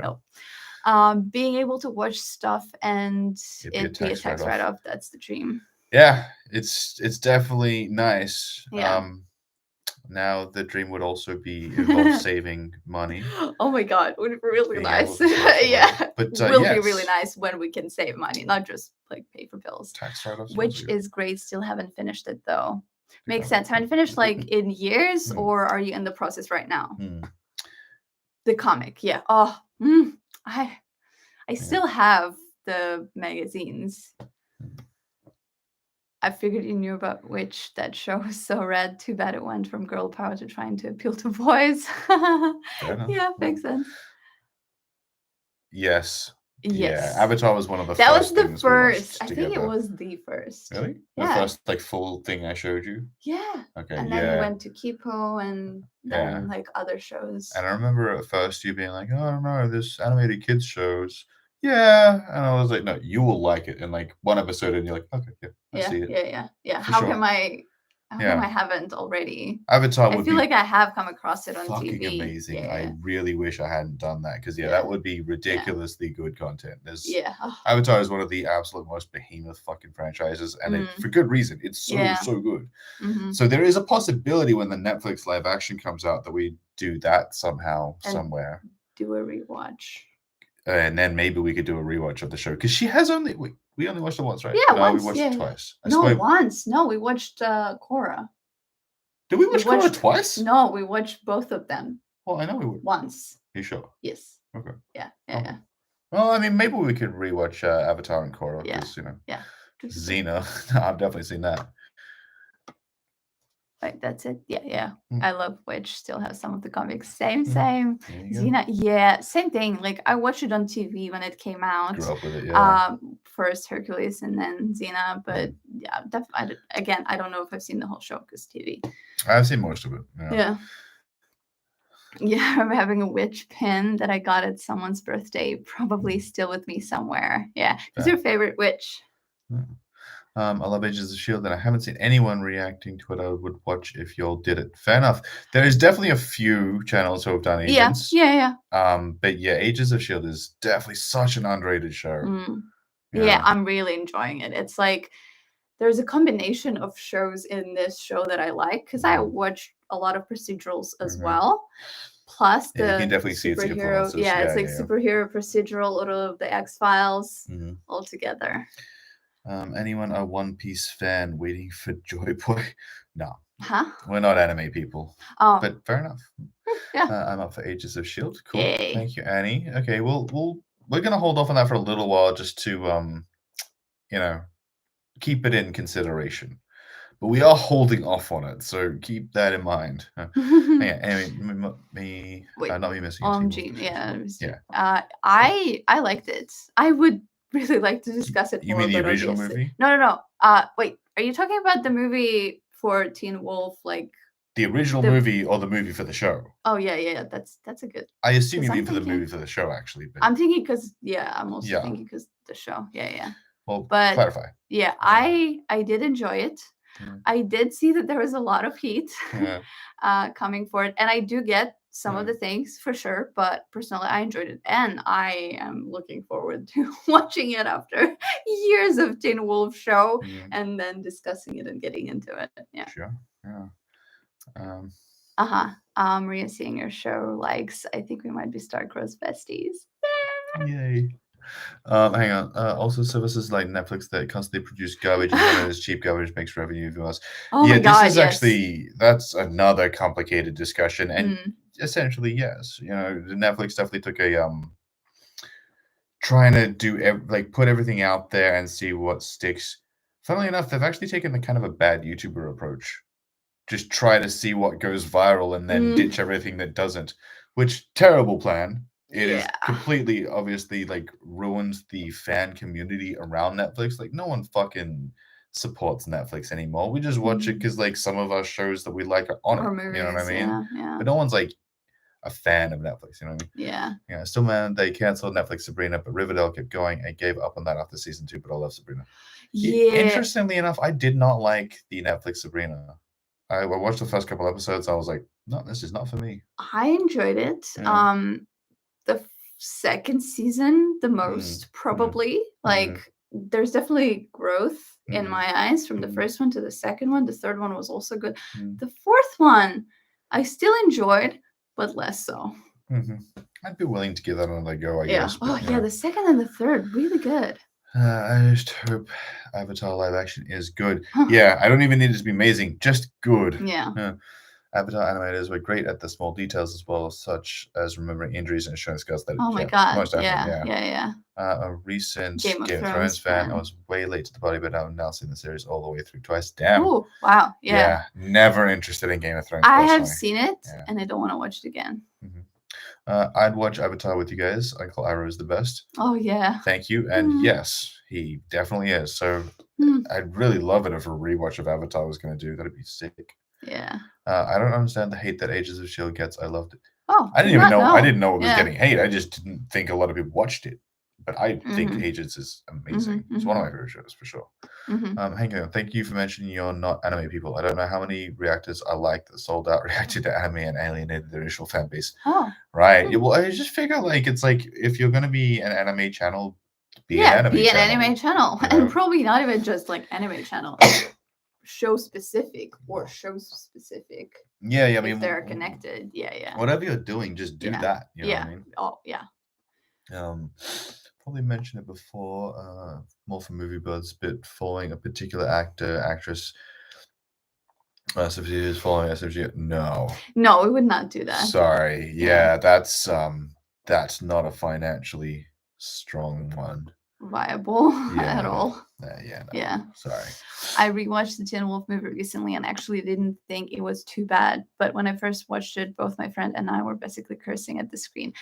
no. Being able to watch stuff and it be a tax write-off, that's the dream. Yeah, it's definitely nice. Yeah. now the dream would also be involve saving money, Oh my god, would be really being able nice. to save some money. Yeah, But will be really yes, nice when we can save money, not just like pay for bills. tax write-offs are also Which good. is great. Still haven't finished it though. Makes Okay. sense. Haven't finished like in years, Hmm. or are you in the process right now? Hmm. The comic, yeah. I still have the magazines. I figured you knew about which that show was so rad. Too bad it went from girl power to trying to appeal to boys. Fair enough. Yeah, makes sense. Yes. Yeah, Yes. Avatar was one of the That was first the things we watched first. I think together. it was the first. Really? The Yeah. first like full thing I showed you? Yeah. Okay, And then we yeah. went to Kipo and then like other shows. And I remember at first you being like, "Oh, I don't know, this animated kids shows." Yeah, and I was like, "No, you will like it." And like one episode, and you're like, "Okay, yeah, I see it." Yeah. For How sure. come I Yeah. haven't already? Avatar I would feel be like I have come across it on fucking TV. amazing. Yeah. I really wish I hadn't done that because Yeah. that would be ridiculously good content. Yeah. Avatar is one of the absolute most behemoth fucking franchises, and for good reason. It's so good. Mhm. So there is a possibility when the Netflix live action comes out that we do that somehow, And somewhere. do a rewatch. And then maybe we could do a rewatch of the show because she has only we only watched it once, right? Yeah, No, once. we watched it twice. Once. No, we watched Korra. Did we watch Korra twice? No, we watched both of them. Well, I know we would. Once. Are you sure? Yes. Okay. Yeah. Okay. Well, I mean, maybe we could rewatch Avatar and Korra because Yeah. Xena. I've definitely seen that. Right, that's it. Yeah. I love Witch. Still have some of the comics. Same. There you Xena, yeah, same thing. Like I watched it on TV when it came out. Grew up with it, yeah. First Hercules and then Xena, but yeah, definitely. Again, I don't know if I've seen the whole show because TV. I've seen most of it. Yeah, I'm having a witch pin that I got at someone's birthday, probably still with me somewhere. Yeah. Who's your favorite witch? I love Agents of S.H.I.E.L.D. and I haven't seen anyone reacting to it. I would watch if y'all did it. Fair enough. There is definitely a few channels who have done Agents. Yeah. But yeah, Agents of S.H.I.E.L.D. is definitely such an underrated show. Yeah, I'm really enjoying it. It's like there's a combination of shows in this show that I like because I watch a lot of procedurals as well. Plus the you can definitely see its influences. Yeah, it's like superhero procedural, all of the X-Files all together. Anyone a One Piece fan waiting for Joy Boy? No. Huh? We're not anime people. Oh. But fair enough. Yeah. I'm up for Agents of S.H.I.E.L.D. Cool. Yay. Thank you, Annie. Okay, we're gonna hold off on that for a little while just to keep it in consideration. But we are holding off on it, so keep that in mind. Anyway, not me missing. I liked it. I would really like to discuss it. You mean the original movie? No. Wait, are you talking about the movie for Teen Wolf? Like the original movie or the movie for the show? Oh yeah. That's a good. I assume you mean for the movie for the show, actually. But I'm thinking because I'm also thinking because the show. Yeah. Well, but clarify. Yeah, I did enjoy it. I did see that there was a lot of heat coming for it, and I do get some of the things for sure, but personally I enjoyed it, and I am looking forward to watching it after years of Teen Wolf show and then discussing it and getting into it. Yeah. Sure. Yeah. Maria seeing your show likes. I think we might be Starcross besties. Yay. Hang on. Also, services like Netflix that constantly produce garbage and as cheap garbage makes revenue for us. Oh my God, this is actually that's another complicated discussion, and essentially, yes, Netflix definitely took a trying to do put everything out there and see what sticks. Funnily enough, they've actually taken the kind of a bad YouTuber approach. Just try to see what goes viral and then ditch everything that doesn't. Which terrible plan. It is completely, obviously, ruins the fan community around Netflix. No one fucking supports Netflix anymore. We just watch it because, some of our shows that we like are on it. Movies, you know what I mean? Yeah. But no one's, a fan of Netflix. You know what I mean? Yeah. Yeah. Still, man, they canceled Netflix Sabrina, but Riverdale kept going and gave up on that after season 2, but I love Sabrina. Yeah. Interestingly enough, I did not like the Netflix Sabrina. I watched the first couple episodes. I was like, no, this is not for me. I enjoyed it. Yeah. The second season the most, probably. There's definitely growth in my eyes from the first one to the second one. The third one was also good. The fourth one, I still enjoyed, but less so. Hmm. I'd be willing to give that another go, I Yeah. guess. Oh But, yeah, the second and the third, really good. I just hope Avatar live action is good. Yeah, I don't even need it to be amazing, just good. Yeah. Avatar animators were great at the small details as well, such as remembering injuries and showing scars. That, Oh my yeah, god. most definitely, Yeah. yeah. Yeah. A recent Game of Game of Thrones Thrones fan. I fan. was way late to the party, but I'm now seeing the series all the way through twice. Damn. Oh wow. Yeah. Yeah, never interested in Game of Thrones I have personally. seen it, Yeah. and I don't want to watch it again. I'd watch Avatar with you guys. Uncle Iroh is the best. Oh yeah. Thank you. And Mm. yes, he definitely is. So I'd really love it if a rewatch of Avatar was going to do. That'd be sick. Yeah. I don't understand the hate that Ages of Shield gets. I loved it. Oh, I didn't even know. I know. didn't know it was Yeah. getting hate. I just didn't think a lot of people watched it. But I think Mhm. Ages is amazing. It's one of my favorite shows for sure. Hang on. Thank you for mentioning you're not anime people. I don't know how many reactors I like that sold out, reacted to anime, and alienated their initial fan base. Oh. Right. Yeah, well, I just figure like it's like if you're gonna be an anime channel, be an anime be an channel. anime channel, you and know? probably not even just like anime channel, show specific or shows specific. Yeah, I If mean, they're connected. Yeah. whatever you're doing, just do Yeah. that. You know Yeah. what I mean? Oh yeah. Probably mentioned it before. More for movie buds, but following a particular actor, actress. SFG is following SFG. No, No, we would not do that. sorry. Yeah. Yeah, that's not a financially strong one. Viable Yeah, at all. Yeah, no, Yeah. sorry. I rewatched the Teen Wolf movie recently and actually didn't think it was too bad. But when I first watched it, both my friend and I were basically cursing at the screen.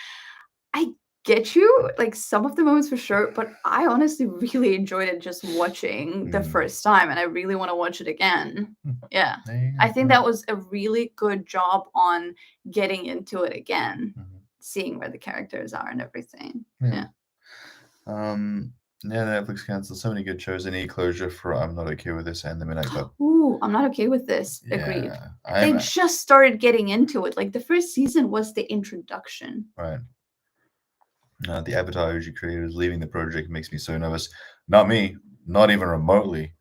I get you, like some of the moments for sure, but I honestly really enjoyed it just watching the first time, and I really want to watch it again. Yeah. There you go. I think that was a really good job on getting into it again, seeing where the characters are and everything. Yeah. Yeah, Netflix canceled so many good shows. Any closure for I'm Not Okay With This and The Midnight Club? Ooh, I'm not okay with this. Agreed. Yeah, They just started getting into it. Like the first season was the introduction. right. The Avatar OG creators leaving the project makes me so nervous. Not me, not even remotely.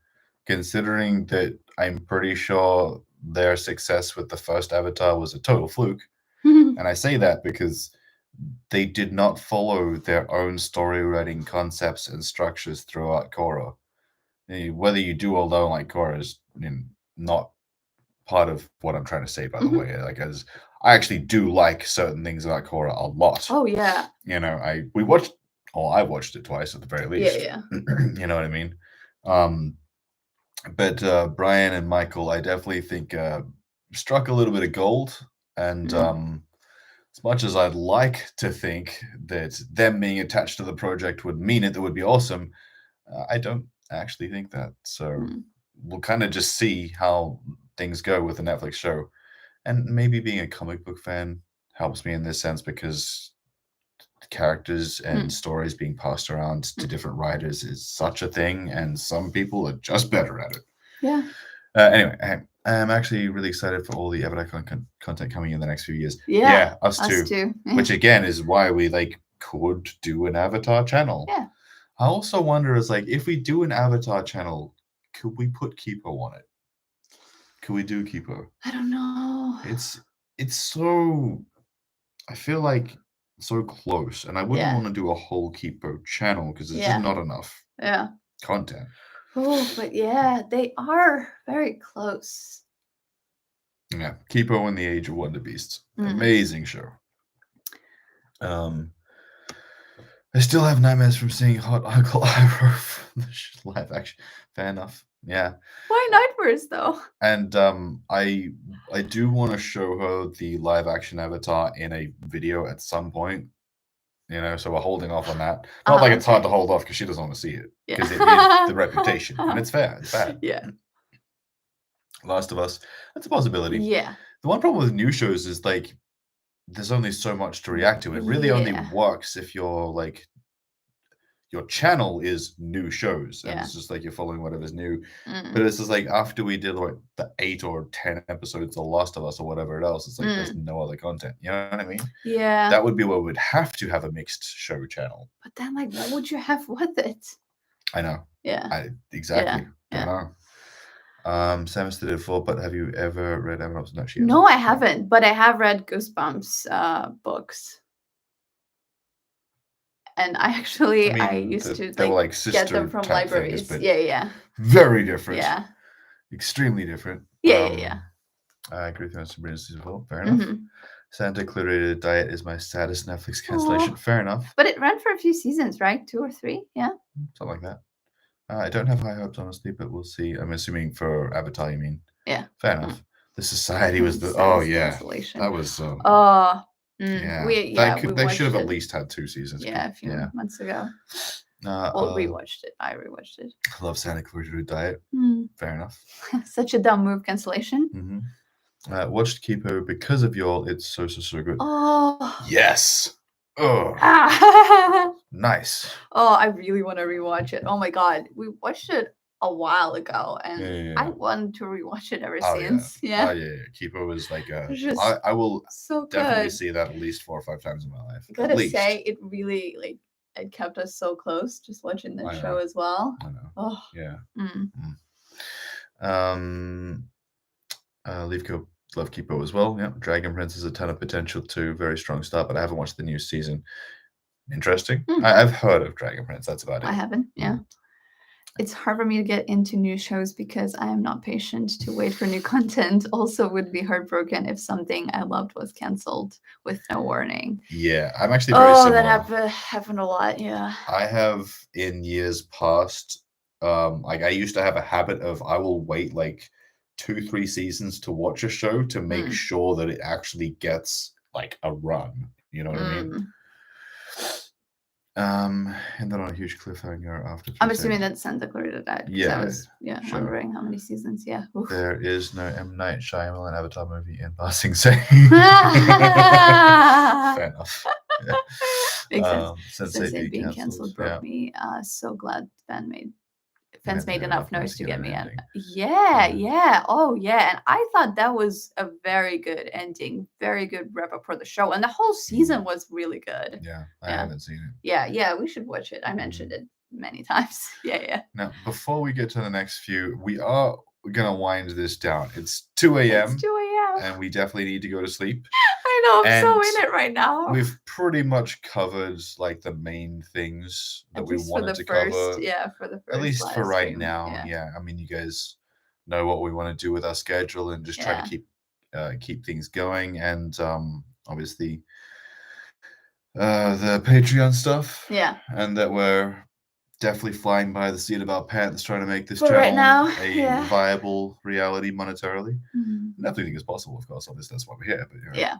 Considering that I'm pretty sure their success with the first Avatar was a total fluke. And I say that because they did not follow their own story writing concepts and structures throughout Korra. Whether you do or don't like Korra is not part of what I'm trying to say, by the way. Like, as I actually do like certain things about Korra a lot. Oh yeah. You know, I watched it twice at the very least. Yeah. You know what I mean? But Brian and Michael, I definitely think struck a little bit of gold. And as much as I'd like to think that them being attached to the project would mean it would be awesome, I don't actually think that. So we'll kind of just see how things go with the Netflix show. And maybe being a comic book fan helps me in this sense because characters and stories being passed around to different writers is such a thing, and some people are just better at it. Yeah. Anyway, I'm actually really excited for all the Avatar content coming in the next few years. Yeah, us too. Which again is why we could do an Avatar channel. Yeah. I also wonder if we do an Avatar channel, could we put Kipo on it? Could we do Kipo? I don't know. It's so, I feel like so close, and I wouldn't want to do a whole Kipo channel because there's just not enough content. Oh, but yeah, they are very close. Yeah, Kipo and the Age of Wonder Beasts, amazing show. I still have nightmares from seeing Hot Uncle Iroh from the live action. Fair enough. Yeah. Why nightmares though? And I do want to show her the live action Avatar in a video at some point. You know, so we're holding off on that. Not like it's hard to hold off because she doesn't want to see it. Because it is the reputation. And it's fair. It's bad. Yeah. Last of Us. That's a possibility. Yeah. The one problem with new shows is there's only so much to react to. It really only works if your channel is new shows, and it's just you're following whatever's new. But it's just after we did the 8 or 10 episodes of Last of Us or whatever else, it's there's no other content. You know what I mean? Yeah. That would be where we'd have to have a mixed show channel. But then what would you have with it? I know. Yeah. Exactly. Yeah. I know. Sam has did it before, but have you ever read Evernote? No, she hasn't. No, I haven't, but I have read Goosebumps books. And I used to they were like get them sister from type things, libraries. but Yeah. very different. Yeah. Extremely different. Yeah. I agree with you on Sabrina's as well. Fair enough. Mhm. Santa Clarita Diet is my saddest Netflix cancellation. Aw. Fair enough. But it ran for a few seasons, right? 2 or 3? Yeah. Something like that. I don't have high hopes, honestly, but we'll see. I'm assuming for Avatar, you mean? Yeah. Fair enough. The Society was the cancellation. that was Yeah. they should have watched at it. least had 2 seasons. Yeah, a few months ago. Well, rewatched it. I rewatched it. I love Santa Clarita Diet. Fair enough. Such a dumb move, cancellation. Watched Kipo because of y'all. It's so good. Oh. Yes. Oh. Nice. Oh, I really want to rewatch it. Oh my god, we watched it a while ago, and I wanted to rewatch it ever since. Yeah. Kipo was like I will so definitely good. see that at least 4 or 5 times in my life. I gotta say, it really it kept us so close just watching the show as well. I know. Oh yeah. Leafco love Kipo as well. Yeah. Dragon Prince has a ton of potential too. Very strong start, but I haven't watched the new season. Interesting. I've heard of Dragon Prince. That's about it. I haven't. Yeah. It's hard for me to get into new shows because I am not patient to wait for new content. Also, would be heartbroken if something I loved was canceled with no warning. Yeah, I'm actually very similar. That happened a lot. Yeah. I have in years past. Like I used to have a habit of I will wait like 2-3 seasons to watch a show to make sure that it actually gets like a run. You know what I mean? And then on a huge cliffhanger after. I'm assuming that Santa Clarita died. Yeah, I was wondering how many seasons. Yeah. Oof. There is no M. Night Shyamalan Avatar movie in passing saying. Fair enough. Yeah. Makes sense. Since it being cancelled broke me. So glad fans made enough noise to get me in. Yeah. Oh, yeah. And I thought that was a very good ending, very good wrap up for the show. And the whole season was really good. Yeah, I haven't seen it. Yeah, we should watch it. I mentioned it many times. Yeah. Now, before we get to the next few, we are going to wind this down. It's 2 a.m. It's 2 a.m. And we definitely need to go to sleep. I know, I'm so in it right now. We've pretty much covered like the main things that we wanted to cover. Yeah, for the first. At least for right now. Yeah. I mean, you guys know what we want to do with our schedule and just try to keep things going. And obviously the Patreon stuff. Yeah. And that we're definitely flying by the seat of our pants trying to make this channel right now, a viable reality monetarily. And everything is possible, of course. Obviously, that's why we're here. But yeah.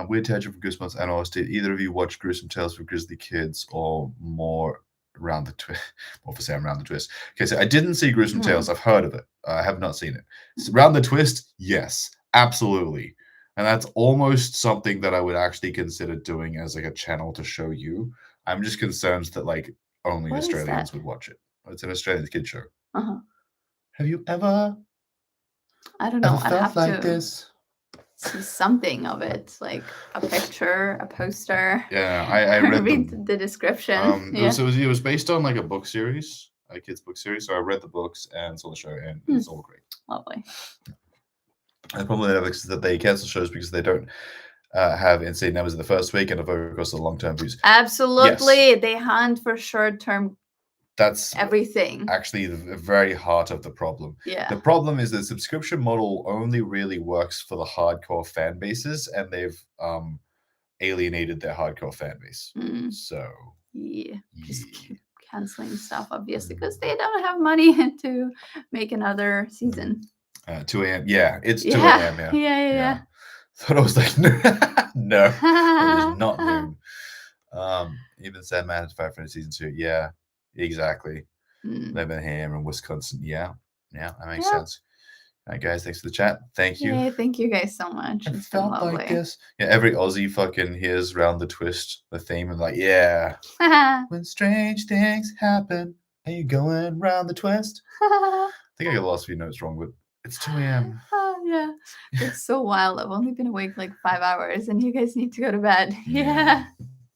Weird Tangent from Goosebumps and OST. Either of you watch Gruesome Tales for Grizzly Kids or more around the twist? More for Sam around the twist. Okay, so I didn't see Gruesome Tales. I've heard of it. I have not seen it. So Round the Twist, yes, absolutely. And that's almost something that I would actually consider doing as like a channel to show you. I'm just concerned that like only Australians would watch it. It's an Australian kid show. Have you ever? I don't know. Ever felt like this? See something of it, like a picture, a poster. Yeah, I read the description. It was based on like a book series, a kids book series. So I read the books and saw the show, and it's all great. Lovely. And the problem with Netflix is that they cancel shows because they don't have insane numbers in the first week and focus on long-term views. Absolutely, yes. They hunt for short-term. That's everything. Actually, the very heart of the problem. Yeah. The problem is the subscription model only really works for the hardcore fan bases, and they've alienated their hardcore fan base. So just keep canceling stuff, obviously, because they don't have money to make another season. 2 a.m. Yeah, it's 2 a.m. Yeah. Thought I was like, no, it is not noon. Even Sad Man has 5 for season 2. Yeah. Exactly. Living here in Wisconsin. Yeah, that makes sense. All right, guys, thanks for the chat. Thank you. Yeah, thank you guys so much. It's felt like this. Yeah, every Aussie fucking hears Round the Twist, the theme, and like, when strange things happen, are you going round the twist? I think I got the last few notes wrong, but it's 2 a.m. Yeah, it's so wild. I've only been awake like 5 hours, and you guys need to go to bed. Yeah.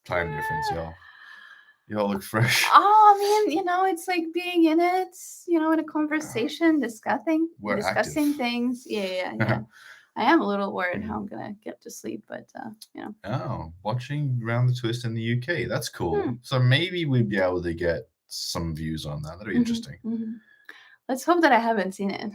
Time difference, y'all. You all look fresh. Oh, I mean, it's like being in it, in a conversation, discussing We're active. things. Yeah. I am a little worried how Mm. I'm gonna get to sleep, but Oh, watching Round the Twist in the UK. That's cool. Hmm. So maybe we'd be able to get some views on that. That'd be interesting. Let's hope that I haven't seen it.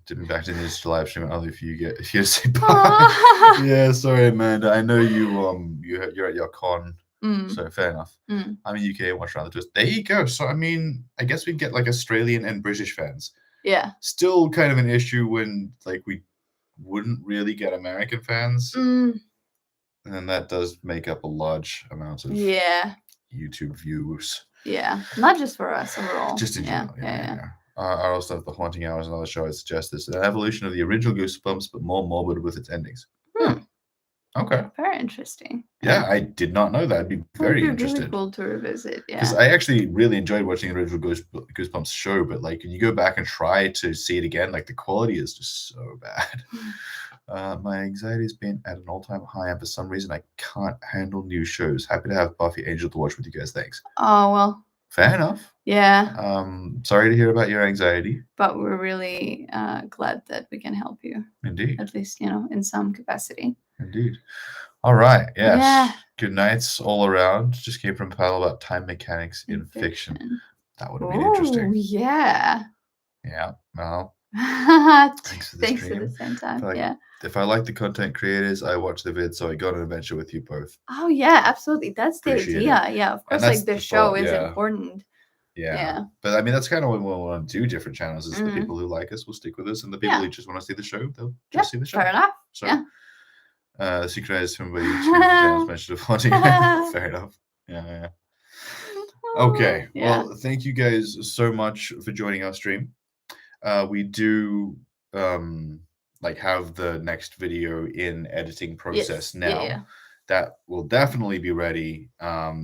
Dipping back to the digital live stream, Ollie, if you get to say bye. Aw. Yeah, sorry, Amanda. I know you're at your con, Mm, so fair enough. mm. I'm in UK and watch Round the Twist. There you go. So I mean, I guess we'd get like Australian and British fans. Yeah. Still kind of an issue when like we wouldn't really get American fans. And that does make up a large amount of YouTube views. Yeah. Not just for us overall. Just in general. Yeah. I also have The Haunting Hours, another show I suggest this. An evolution of the original Goosebumps, but more morbid with its endings. Okay. Very interesting. Yeah, I did not know that. I'd be very interested. Really cool to revisit. Yeah. Because I actually really enjoyed watching the original Goosebumps show, but like when you go back and try to see it again, like the quality is just so bad. My anxiety has been at an all-time high, and for some reason I can't handle new shows. Happy to have Buffy Angel to watch with you guys. Thanks. Oh well. Fair enough. Yeah. Sorry to hear about your anxiety. But we're really glad that we can help you. Indeed. At least, in some capacity. Indeed. All right. Yes. Yeah. Good nights all around. Just came from Pal about time mechanics in fiction. That would have been interesting. Oh, yeah. Yeah. Well. Thanks for the same time. If I like the content creators, I watch the vid, so I got an adventure with you both. Oh yeah, absolutely. That's the Appreciate idea. it. Yeah, of course. Like the show is important. Yeah. But I mean, that's kind of what we want to do. Different channels is the people who like us will stick with us, and the people who just want to see the show, they'll just see the show. Fair enough. So, synchronized from the channels mentioned of haunting. Fair enough. Yeah. Okay. Well, thank you guys so much for joining our stream. We do have the next video in editing process now. Yeah. That will definitely be ready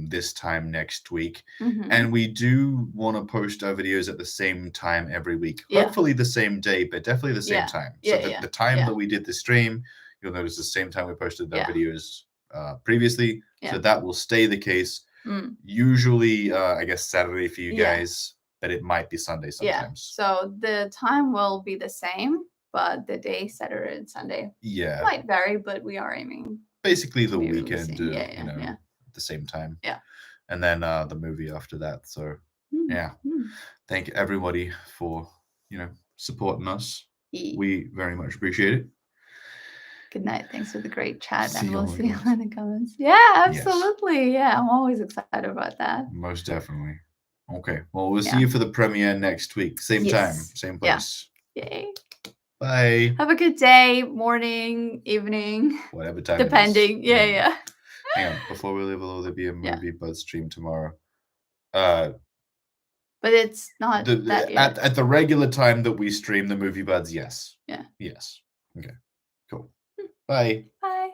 this time next week. And we do want to post our videos at the same time every week. Hopefully the same day, but definitely the same time. So the time that we did the stream, you'll notice the same time we posted the videos previously. So that will stay the case. Usually, I guess Saturday for you guys, but it might be Sunday sometimes. So the time will be the same, but the day, Saturday and Sunday, might vary, but we are aiming. Basically the weekend, at the same time. Yeah. And then the movie after that. So, thank everybody for, supporting us. We very much appreciate it. Good night. Thanks for the great chat. And we'll see you in the comments. Yeah, absolutely. Yes. Yeah, I'm always excited about that. Most definitely. Okay. Well, we'll see you for the premiere next week. Same time, same place. Yay. Bye. Have a good day, morning, evening. Whatever time depending. It is. Yeah. Hang on. Before we leave, will there be a movie buzz stream tomorrow? But it's not that yet. At the regular time that we stream the movie buds, yes. Yeah. Yes. Okay. Cool. Bye. Bye.